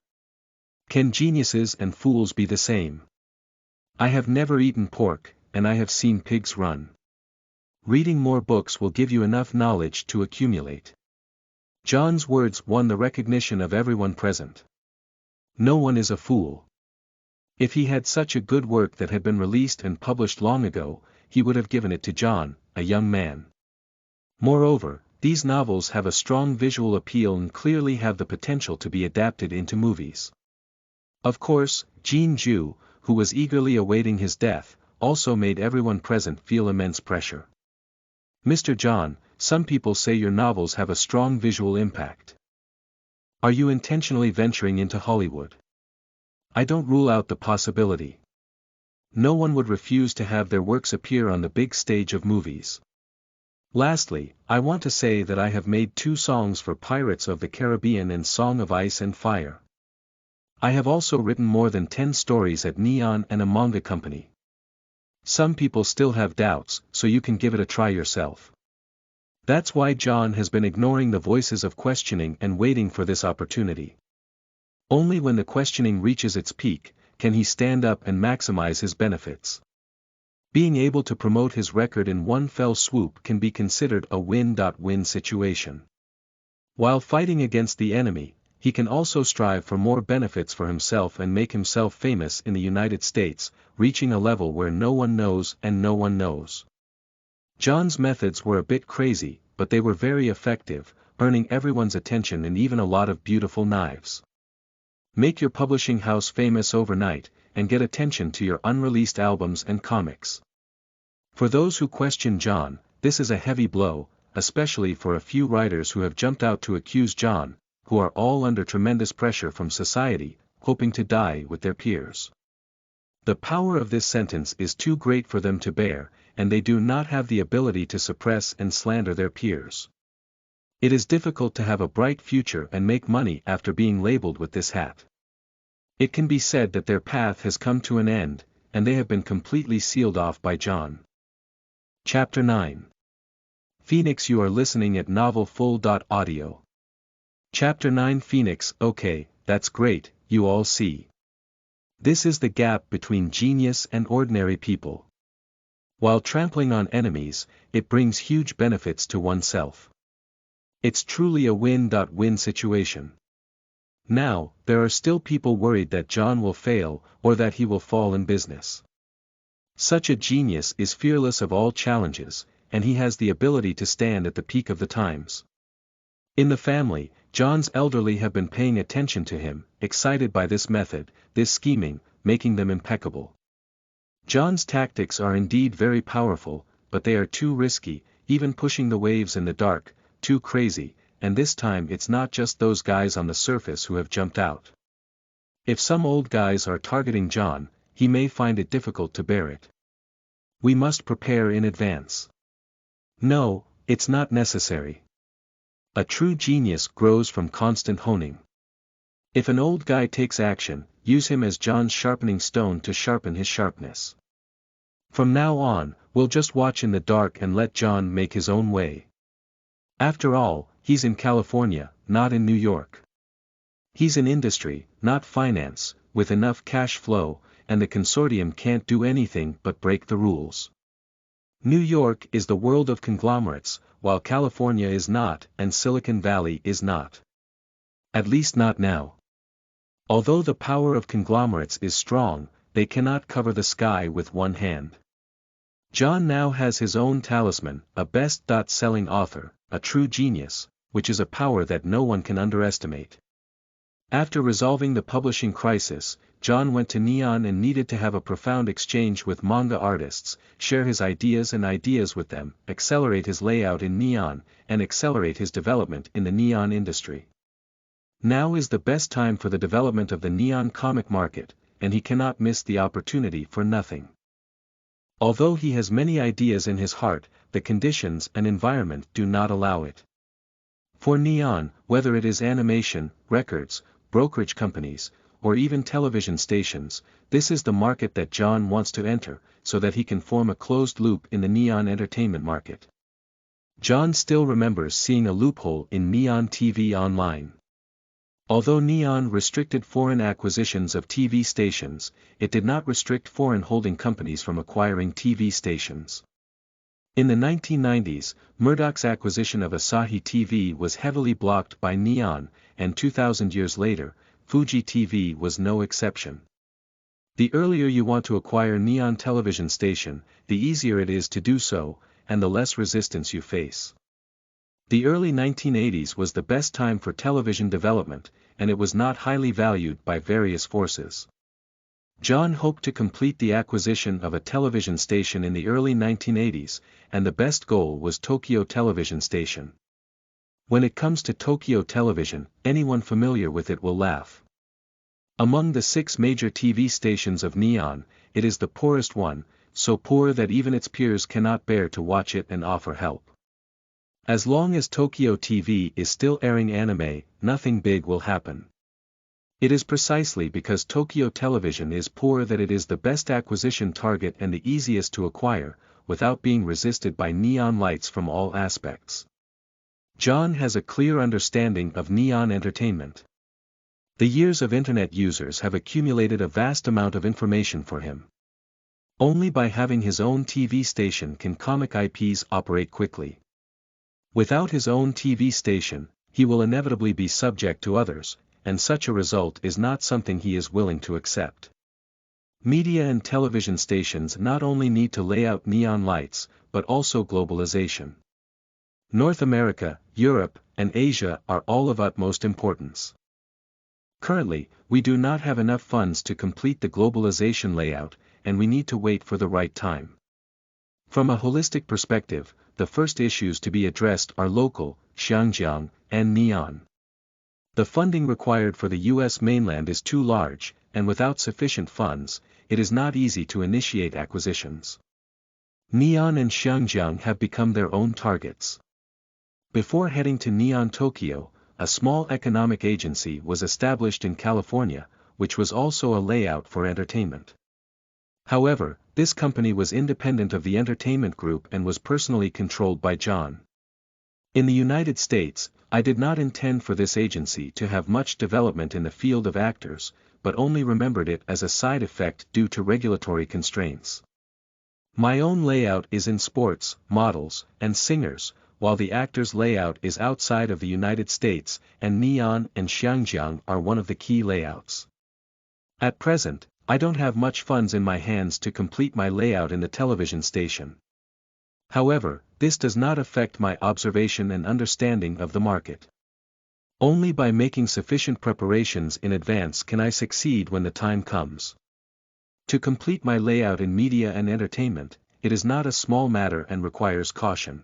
Can geniuses and fools be the same? I have never eaten pork, and I have seen pigs run. Reading more books will give you enough knowledge to accumulate. John's words won the recognition of everyone present. No one is a fool. If he had such a good work that had been released and published long ago, he would have given it to John, a young man. Moreover, these novels have a strong visual appeal and clearly have the potential to be adapted into movies. Of course, Jean Ju, who was eagerly awaiting his death, also made everyone present feel immense pressure. Mr. John, some people say your novels have a strong visual impact. Are you intentionally venturing into Hollywood? I don't rule out the possibility. No one would refuse to have their works appear on the big stage of movies. Lastly, I want to say that I have made 2 songs for Pirates of the Caribbean and Song of Ice and Fire. I have also written more than 10 stories at Neon and a manga company. Some people still have doubts, so you can give it a try yourself. That's why John has been ignoring the voices of questioning and waiting for this opportunity. Only when the questioning reaches its peak, can he stand up and maximize his benefits. Being able to promote his record in one fell swoop can be considered a win-win situation. While fighting against the enemy, he can also strive for more benefits for himself and make himself famous in the United States, reaching a level where no one knows and no one knows. John's methods were a bit crazy, but they were very effective, earning everyone's attention and even a lot of beautiful knives. Make your publishing house famous overnight, and get attention to your unreleased albums and comics. For those who question John, this is a heavy blow, especially for a few writers who have jumped out to accuse John, who are all under tremendous pressure from society, hoping to die with their peers. The power of this sentence is too great for them to bear, and they do not have the ability to suppress and slander their peers. It is difficult to have a bright future and make money after being labeled with this hat. It can be said that their path has come to an end, and they have been completely sealed off by John. Chapter 9. Phoenix. You are listening at novelfull.audio. Chapter 9. Phoenix. Okay, that's great, you all see. This is the gap between genius and ordinary people. While trampling on enemies, it brings huge benefits to oneself. It's truly a win-win situation. Now, there are still people worried that John will fail, or that he will fall in business. Such a genius is fearless of all challenges, and he has the ability to stand at the peak of the times. In the family, John's elderly have been paying attention to him, excited by this method, this scheming, making them impeccable. John's tactics are indeed very powerful, but they are too risky, even pushing the waves in the dark, too crazy, and this time it's not just those guys on the surface who have jumped out. If some old guys are targeting John, he may find it difficult to bear it. We must prepare in advance. No, it's not necessary. A true genius grows from constant honing. If an old guy takes action, use him as John's sharpening stone to sharpen his sharpness. From now on, we'll just watch in the dark and let John make his own way. After all, he's in California, not in New York. He's in industry, not finance, with enough cash flow, and the consortium can't do anything but break the rules. New York is the world of conglomerates, while California is not, and Silicon Valley is not. At least not now. Although the power of conglomerates is strong, they cannot cover the sky with one hand. John now has his own talisman, a best-selling author, a true genius, which is a power that no one can underestimate. After resolving the publishing crisis, John went to Neon and needed to have a profound exchange with manga artists, share his ideas with them, accelerate his layout in Neon, and accelerate his development in the Neon industry. Now is the best time for the development of the Neon comic market, and he cannot miss the opportunity for nothing. Although he has many ideas in his heart, the conditions and environment do not allow it. For Neon, whether it is animation, records, brokerage companies, or even television stations, this is the market that John wants to enter, so that he can form a closed loop in the Neon entertainment market. John still remembers seeing a loophole in Neon TV Online. Although Neon restricted foreign acquisitions of TV stations, it did not restrict foreign holding companies from acquiring TV stations. In the 1990s, Murdoch's acquisition of Asahi TV was heavily blocked by Neon, and 2,000 years later, Fuji TV was no exception. The earlier you want to acquire Neon television station, the easier it is to do so, and the less resistance you face. The early 1980s was the best time for television development, and it was not highly valued by various forces. John hoped to complete the acquisition of a television station in the early 1980s, and the best goal was Tokyo Television Station. When it comes to Tokyo Television, anyone familiar with it will laugh. Among the 6 major TV stations of Neon, it is the poorest one, so poor that even its peers cannot bear to watch it and offer help. As long as Tokyo TV is still airing anime, nothing big will happen. It is precisely because Tokyo Television is poor that it is the best acquisition target and the easiest to acquire, without being resisted by Neon lights from all aspects. John has a clear understanding of Neon entertainment. The years of internet users have accumulated a vast amount of information for him. Only by having his own TV station can comic IPs operate quickly. Without his own TV station, he will inevitably be subject to others, and such a result is not something he is willing to accept. Media and television stations not only need to lay out neon lights, but also globalization. North America, Europe, and Asia are all of utmost importance. Currently, we do not have enough funds to complete the globalization layout, and we need to wait for the right time. From a holistic perspective, the first issues to be addressed are local, Xinjiang, and Neon. The funding required for the U.S. mainland is too large, and without sufficient funds, it is not easy to initiate acquisitions. Neon and Xinjiang have become their own targets. Before heading to Neon Tokyo, a small economic agency was established in California, which was also a layout for entertainment. However, this company was independent of the entertainment group and was personally controlled by John. In the United States, I did not intend for this agency to have much development in the field of actors, but only remembered it as a side effect due to regulatory constraints. My own layout is in sports, models, and singers, while the actors' layout is outside of the United States, and Neon and Xinjiang are one of the key layouts. At present, I don't have much funds in my hands to complete my layout in the television station. However, this does not affect my observation and understanding of the market. Only by making sufficient preparations in advance can I succeed when the time comes. To complete my layout in media and entertainment, it is not a small matter and requires caution.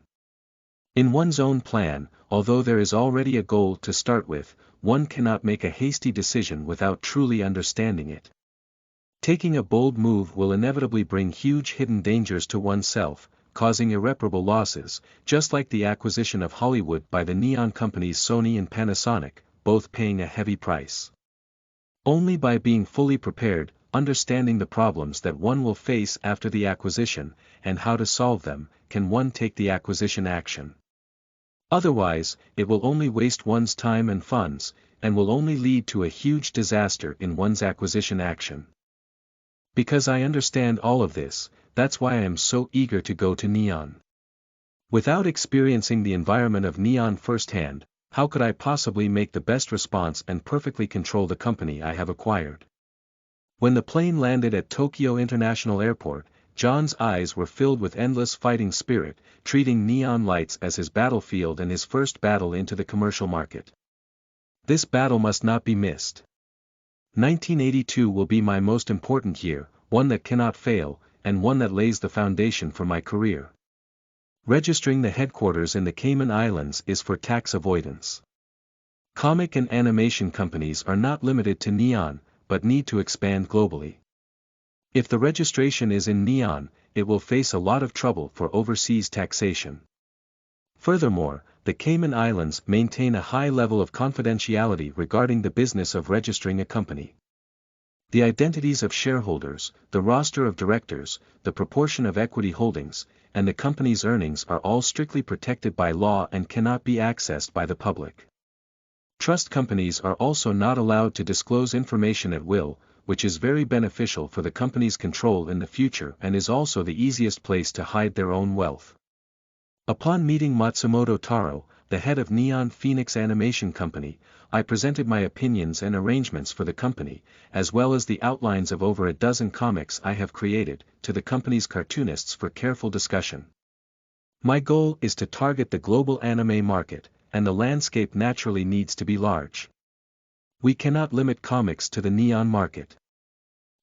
In one's own plan, although there is already a goal to start with, one cannot make a hasty decision without truly understanding it. Taking a bold move will inevitably bring huge hidden dangers to oneself, causing irreparable losses, just like the acquisition of Hollywood by the Neon companies Sony and Panasonic, both paying a heavy price. Only by being fully prepared, understanding the problems that one will face after the acquisition, and how to solve them, can one take the acquisition action. Otherwise, it will only waste one's time and funds, and will only lead to a huge disaster in one's acquisition action. Because I understand all of this, that's why I am so eager to go to Neon. Without experiencing the environment of Neon firsthand, how could I possibly make the best response and perfectly control the company I have acquired? When the plane landed at Tokyo International Airport, John's eyes were filled with endless fighting spirit, treating neon lights as his battlefield and his first battle into the commercial market. This battle must not be missed. 1982 will be my most important year, one that cannot fail, and one that lays the foundation for my career. Registering the headquarters in the Cayman Islands is for tax avoidance. Comic and animation companies are not limited to Neon, but need to expand globally. If the registration is in Neon, it will face a lot of trouble for overseas taxation. Furthermore, the Cayman Islands maintain a high level of confidentiality regarding the business of registering a company. The identities of shareholders, the roster of directors, the proportion of equity holdings, and the company's earnings are all strictly protected by law and cannot be accessed by the public. Trust companies are also not allowed to disclose information at will, which is very beneficial for the company's control in the future and is also the easiest place to hide their own wealth. Upon meeting Matsumoto Taro, the head of Neon Phoenix Animation Company, I presented my opinions and arrangements for the company, as well as the outlines of over a dozen comics I have created, to the company's cartoonists for careful discussion. My goal is to target the global anime market, and the landscape naturally needs to be large. We cannot limit comics to the Neon market.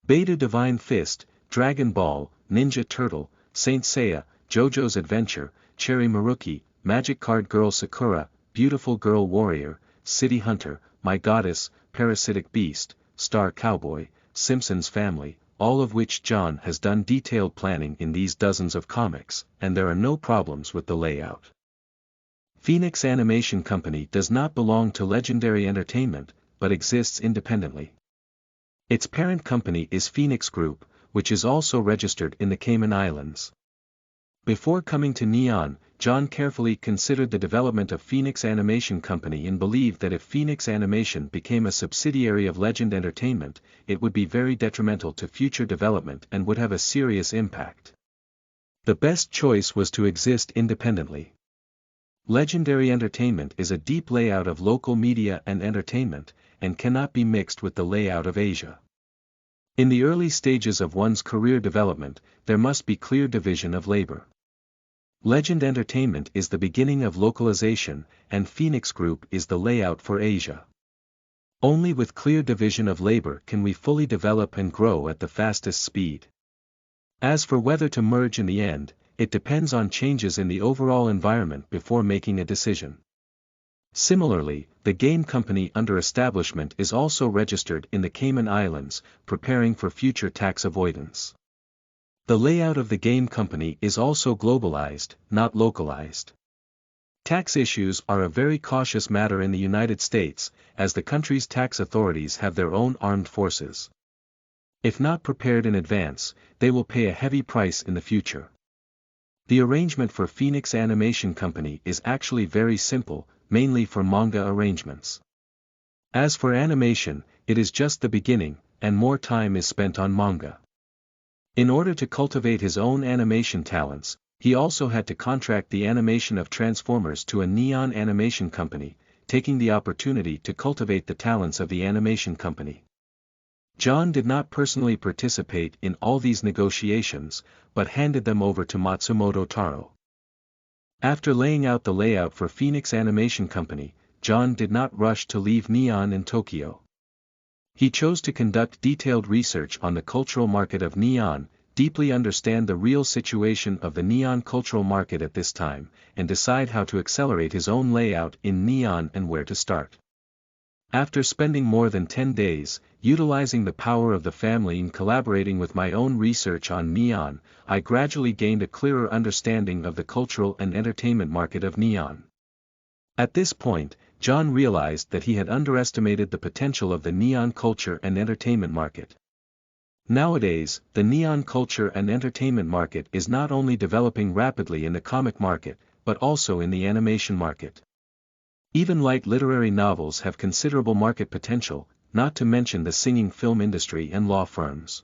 Beta Divine Fist, Dragon Ball, Ninja Turtle, Saint Seiya, JoJo's Adventure, Cherry Maruki, Magic Card Girl Sakura, Beautiful Girl Warrior, City Hunter, My Goddess, Parasitic Beast, Star Cowboy, Simpsons Family, all of which John has done detailed planning in these dozens of comics, and there are no problems with the layout. Phoenix Animation Company does not belong to Legendary Entertainment, but exists independently. Its parent company is Phoenix Group, which is also registered in the Cayman Islands. Before coming to Neon, John carefully considered the development of Phoenix Animation Company and believed that if Phoenix Animation became a subsidiary of Legend Entertainment, it would be very detrimental to future development and would have a serious impact. The best choice was to exist independently. Legendary Entertainment is a deep layout of local media and entertainment, and cannot be mixed with the layout of Asia. In the early stages of one's career development, there must be clear division of labor. Legend Entertainment is the beginning of localization, and Phoenix Group is the layout for Asia. Only with clear division of labor can we fully develop and grow at the fastest speed. As for whether to merge in the end, it depends on changes in the overall environment before making a decision. Similarly, the game company under establishment is also registered in the Cayman Islands, preparing for future tax avoidance. The layout of the game company is also globalized, not localized. Tax issues are a very cautious matter in the United States, as the country's tax authorities have their own armed forces. If not prepared in advance, they will pay a heavy price in the future. The arrangement for Phoenix Animation Company is actually very simple, mainly for manga arrangements. As for animation, it is just the beginning, and more time is spent on manga. In order to cultivate his own animation talents, he also had to contract the animation of Transformers to a Neon Animation Company, taking the opportunity to cultivate the talents of the animation company. John did not personally participate in all these negotiations, but handed them over to Matsumoto Taro. After laying out the layout for Phoenix Animation Company, John did not rush to leave Neon in Tokyo. He chose to conduct detailed research on the cultural market of Neon, deeply understand the real situation of the Neon cultural market at this time, and decide how to accelerate his own layout in Neon and where to start. After spending more than 10 days, utilizing the power of the family and collaborating with my own research on Neon, I gradually gained a clearer understanding of the cultural and entertainment market of Neon. At this point, John realized that he had underestimated the potential of the Neon culture and entertainment market. Nowadays, the Neon culture and entertainment market is not only developing rapidly in the comic market, but also in the animation market. Even light literary novels have considerable market potential, not to mention the singing film industry and law firms.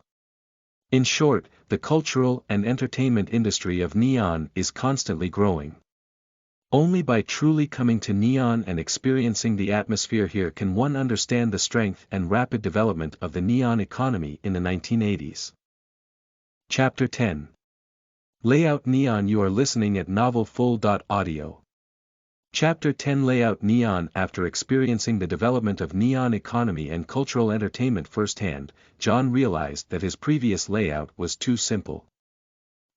In short, the cultural and entertainment industry of neon is constantly growing. Only by truly coming to neon and experiencing the atmosphere here can one understand the strength and rapid development of the neon economy in the 1980s. Chapter 10. Layout Neon. You are listening at novelfull.audio. Chapter 10 Layout Neon. After experiencing the development of neon economy and cultural entertainment firsthand, John realized that his previous layout was too simple.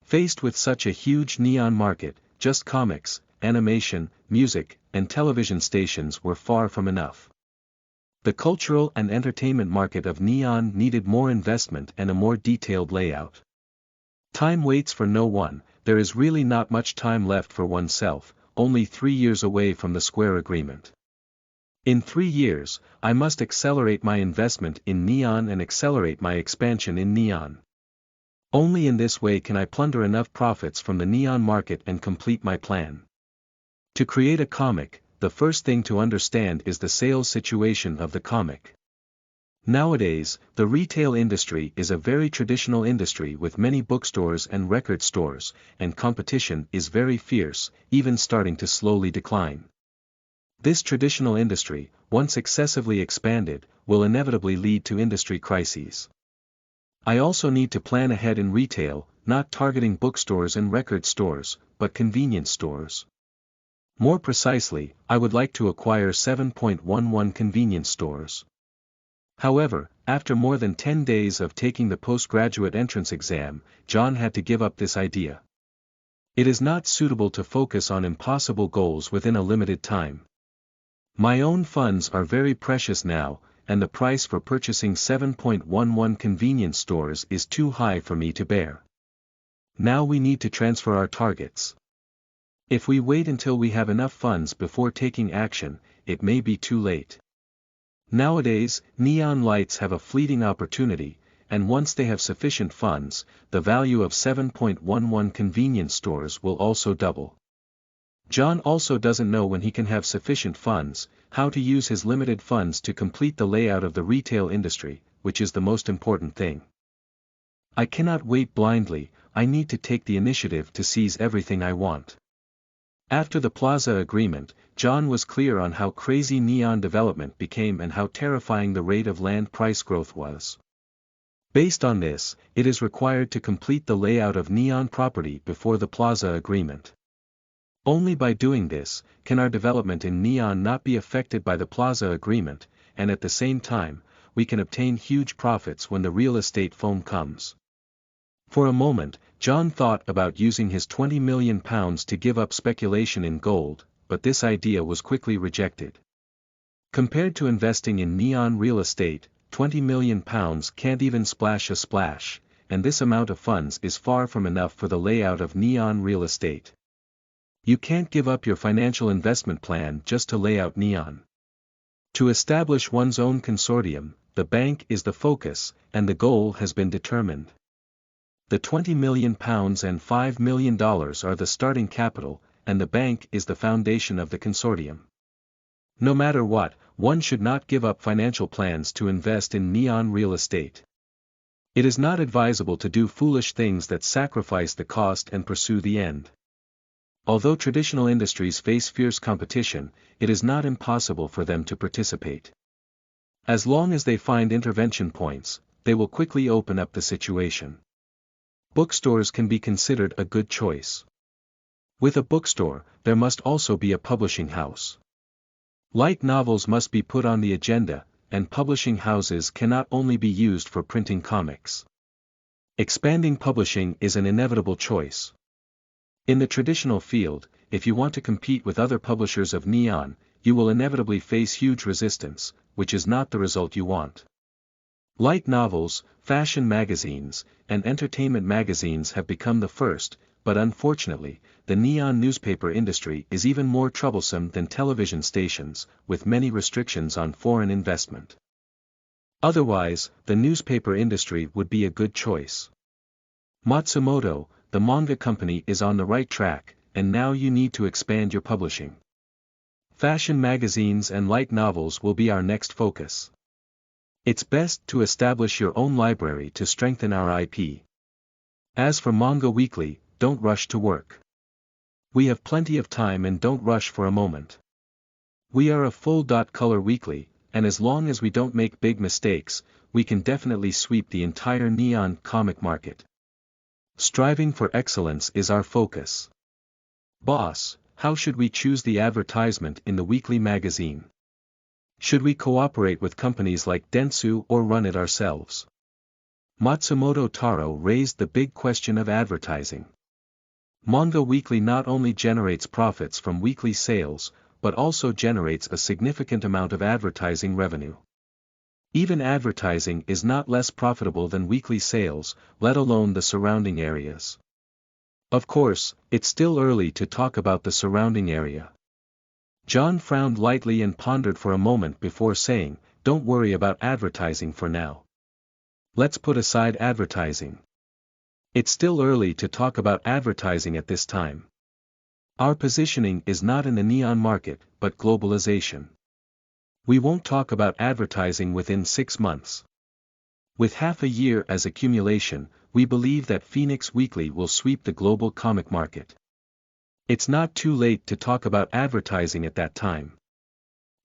Faced with such a huge neon market, just comics, animation, music, and television stations were far from enough. The cultural and entertainment market of neon needed more investment and a more detailed layout. Time waits for no one. There is really not much time left for oneself, only 3 years away from the Square Agreement. In 3 years, I must accelerate my investment in neon and accelerate my expansion in neon. Only in this way can I plunder enough profits from the neon market and complete my plan. To create a comic, the first thing to understand is the sales situation of the comic. Nowadays, the retail industry is a very traditional industry with many bookstores and record stores, and competition is very fierce, even starting to slowly decline. This traditional industry, once excessively expanded, will inevitably lead to industry crises. I also need to plan ahead in retail, not targeting bookstores and record stores, but convenience stores. More precisely, I would like to acquire 7.11 convenience stores. However, after more than 10 days of taking the postgraduate entrance exam, John had to give up this idea. It is not suitable to focus on impossible goals within a limited time. My own funds are very precious now, and the price for purchasing 7.11 convenience stores is too high for me to bear. Now we need to transfer our targets. If we wait until we have enough funds before taking action, it may be too late. Nowadays, neon lights have a fleeting opportunity, and once they have sufficient funds, the value of 7.11 convenience stores will also double. John also doesn't know when he can have sufficient funds, how to use his limited funds to complete the layout of the retail industry, which is the most important thing. I cannot wait blindly, I need to take the initiative to seize everything I want. After the Plaza Agreement, John was clear on how crazy neon development became and how terrifying the rate of land price growth was. Based on this, it is required to complete the layout of neon property before the Plaza Agreement. Only by doing this, can our development in neon not be affected by the Plaza Agreement, and at the same time, we can obtain huge profits when the real estate foam comes. For a moment, John thought about using his £20 million to give up speculation in gold, but this idea was quickly rejected. Compared to investing in neon real estate, £20 million can't even splash a splash, and this amount of funds is far from enough for the layout of neon real estate. You can't give up your financial investment plan just to lay out neon. To establish one's own consortium, the bank is the focus, and the goal has been determined. The £20 million and $5 million are the starting capital, and the bank is the foundation of the consortium. No matter what, one should not give up financial plans to invest in neon real estate. It is not advisable to do foolish things that sacrifice the cost and pursue the end. Although traditional industries face fierce competition, it is not impossible for them to participate. As long as they find intervention points, they will quickly open up the situation. Bookstores can be considered a good choice. With a bookstore, there must also be a publishing house. Light novels must be put on the agenda, and publishing houses cannot only be used for printing comics. Expanding publishing is an inevitable choice. In the traditional field, if you want to compete with other publishers of neon, you will inevitably face huge resistance, which is not the result you want. Light novels, fashion magazines, and entertainment magazines have become the first, but unfortunately, the neon newspaper industry is even more troublesome than television stations, with many restrictions on foreign investment. Otherwise, the newspaper industry would be a good choice. Matsumoto, the manga company, is on the right track, and now you need to expand your publishing. Fashion magazines and light novels will be our next focus. It's best to establish your own library to strengthen our IP. As for Manga Weekly, don't rush to work. We have plenty of time and don't rush for a moment. We are a full-color weekly, and as long as we don't make big mistakes, we can definitely sweep the entire neon comic market. Striving for excellence is our focus. Boss, how should we choose the advertisement in the weekly magazine? Should we cooperate with companies like Dentsu or run it ourselves? Matsumoto Taro raised the big question of advertising. Manga Weekly not only generates profits from weekly sales, but also generates a significant amount of advertising revenue. Even advertising is not less profitable than weekly sales, let alone the surrounding areas. Of course, it's still early to talk about the surrounding area. John frowned lightly and pondered for a moment before saying, "Don't worry about advertising for now. Let's put aside advertising. It's still early to talk about advertising at this time. Our positioning is not in the neon market, but globalization. We won't talk about advertising within 6 months. With half a year as accumulation, we believe that Phoenix Weekly will sweep the global comic market. It's not too late to talk about advertising at that time.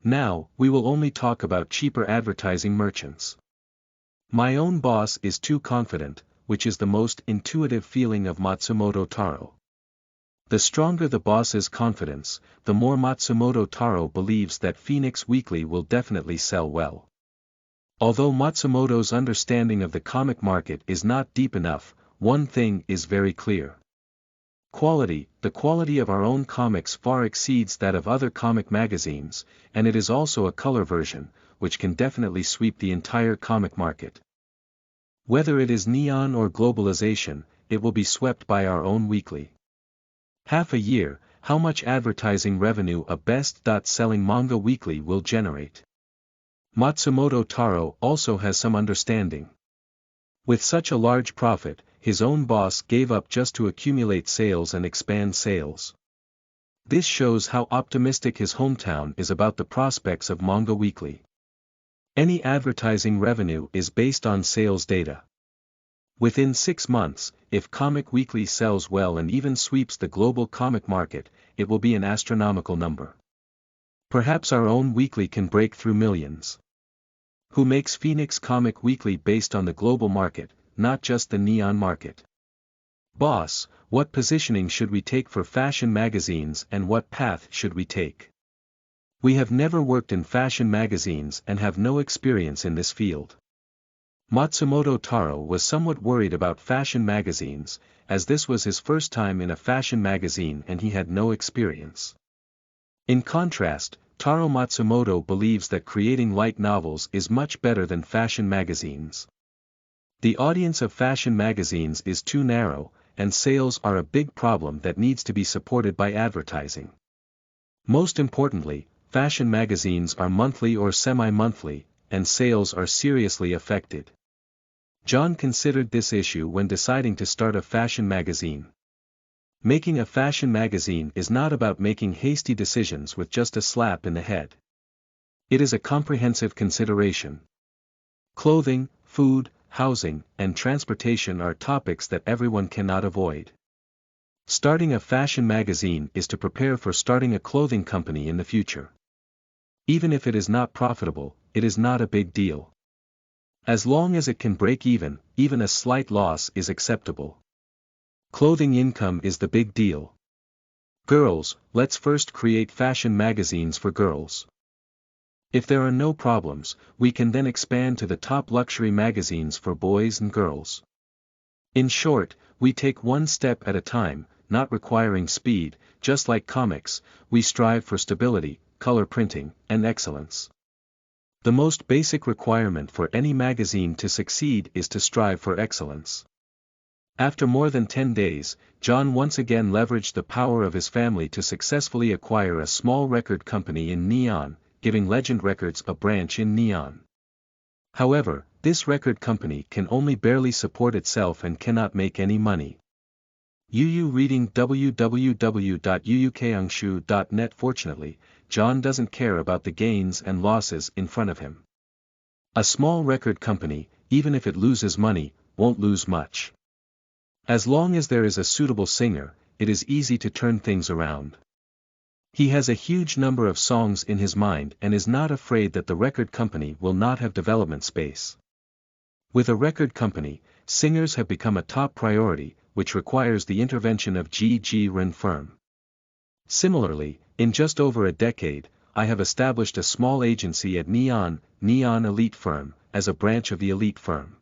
Now, we will only talk about cheaper advertising merchants. My own boss is too confident, which is the most intuitive feeling of Matsumoto Taro. The stronger the boss's confidence, the more Matsumoto Taro believes that Phoenix Weekly will definitely sell well. Although Matsumoto's understanding of the comic market is not deep enough, one thing is very clear. The quality of our own comics far exceeds that of other comic magazines, and it is also a color version, which can definitely sweep the entire comic market. Whether it is neon or globalization, it will be swept by our own weekly. Half a year, how much advertising revenue a best-selling manga weekly will generate? Matsumoto Taro also has some understanding. With such a large profit, his own boss gave up just to accumulate sales and expand sales. This shows how optimistic his hometown is about the prospects of Manga Weekly. Any advertising revenue is based on sales data. Within 6 months, if Comic Weekly sells well and even sweeps the global comic market, it will be an astronomical number. Perhaps our own weekly can break through millions. Who makes Phoenix Comic Weekly based on the global market, not just the neon market? Boss, what positioning should we take for fashion magazines and what path should we take? We have never worked in fashion magazines and have no experience in this field. Matsumoto Taro was somewhat worried about fashion magazines, as this was his first time in a fashion magazine and he had no experience. In contrast, Taro Matsumoto believes that creating light novels is much better than fashion magazines. The audience of fashion magazines is too narrow, and sales are a big problem that needs to be supported by advertising. Most importantly, fashion magazines are monthly or semi-monthly, and sales are seriously affected. John considered this issue when deciding to start a fashion magazine. Making a fashion magazine is not about making hasty decisions with just a slap in the head. It is a comprehensive consideration. Clothing, food, housing, and transportation are topics that everyone cannot avoid. Starting a fashion magazine is to prepare for starting a clothing company in the future. Even if it is not profitable, it is not a big deal. As long as it can break even a slight loss is acceptable. Clothing income is the big deal. Girls, let's first create fashion magazines for girls. If there are no problems, we can then expand to the top luxury magazines for boys and girls. In short, we take one step at a time, not requiring speed, just like comics, we strive for stability, color printing, and excellence. The most basic requirement for any magazine to succeed is to strive for excellence. After more than 10 days, John once again leveraged the power of his family to successfully acquire a small record company in Neon, giving Legend Records a branch in Neon. However, this record company can only barely support itself and cannot make any money. UU reading www.uukangshu.net. Fortunately, John doesn't care about the gains and losses in front of him. A small record company, even if it loses money, won't lose much. As long as there is a suitable singer, it is easy to turn things around. He has a huge number of songs in his mind and is not afraid that the record company will not have development space. With a record company, singers have become a top priority, which requires the intervention of G. Ren firm. Similarly, in just over a decade, I have established a small agency at Neon Elite Firm, as a branch of the Elite Firm.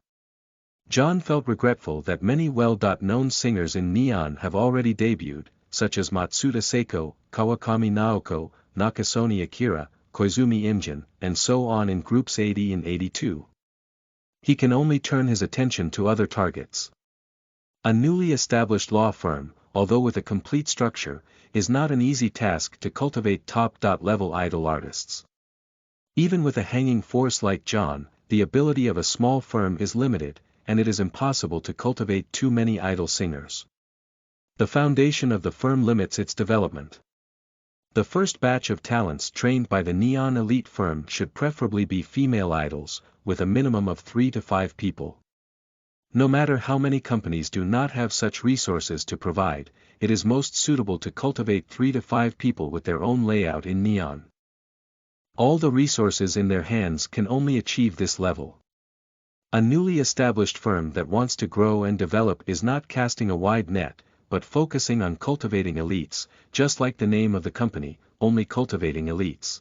John felt regretful that many well-known singers in Neon have already debuted, such as Matsuda Seiko, Kawakami Naoko, Nakasone Akira, Koizumi Imjin, and so on in groups 80 and 82. He can only turn his attention to other targets. A newly established law firm, although with a complete structure, is not an easy task to cultivate top-level idol artists. Even with a hanging force like John, the ability of a small firm is limited, and it is impossible to cultivate too many idol singers. The foundation of the firm limits its development. The first batch of talents trained by the Neon Elite Firm should preferably be female idols, with a minimum of 3 to 5 people. No matter how many companies do not have such resources to provide, it is most suitable to cultivate 3 to 5 people with their own layout in Neon. All the resources in their hands can only achieve this level. A newly established firm that wants to grow and develop is not casting a wide net, but focusing on cultivating elites, just like the name of the company, only cultivating elites.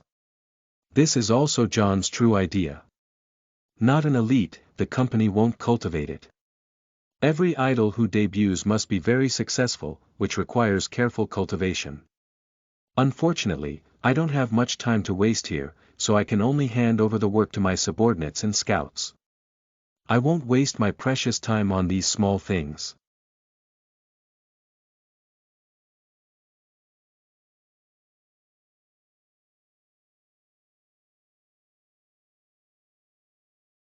This is also John's true idea. Not an elite, the company won't cultivate it. Every idol who debuts must be very successful, which requires careful cultivation. Unfortunately, I don't have much time to waste here, so I can only hand over the work to my subordinates and scouts. I won't waste my precious time on these small things.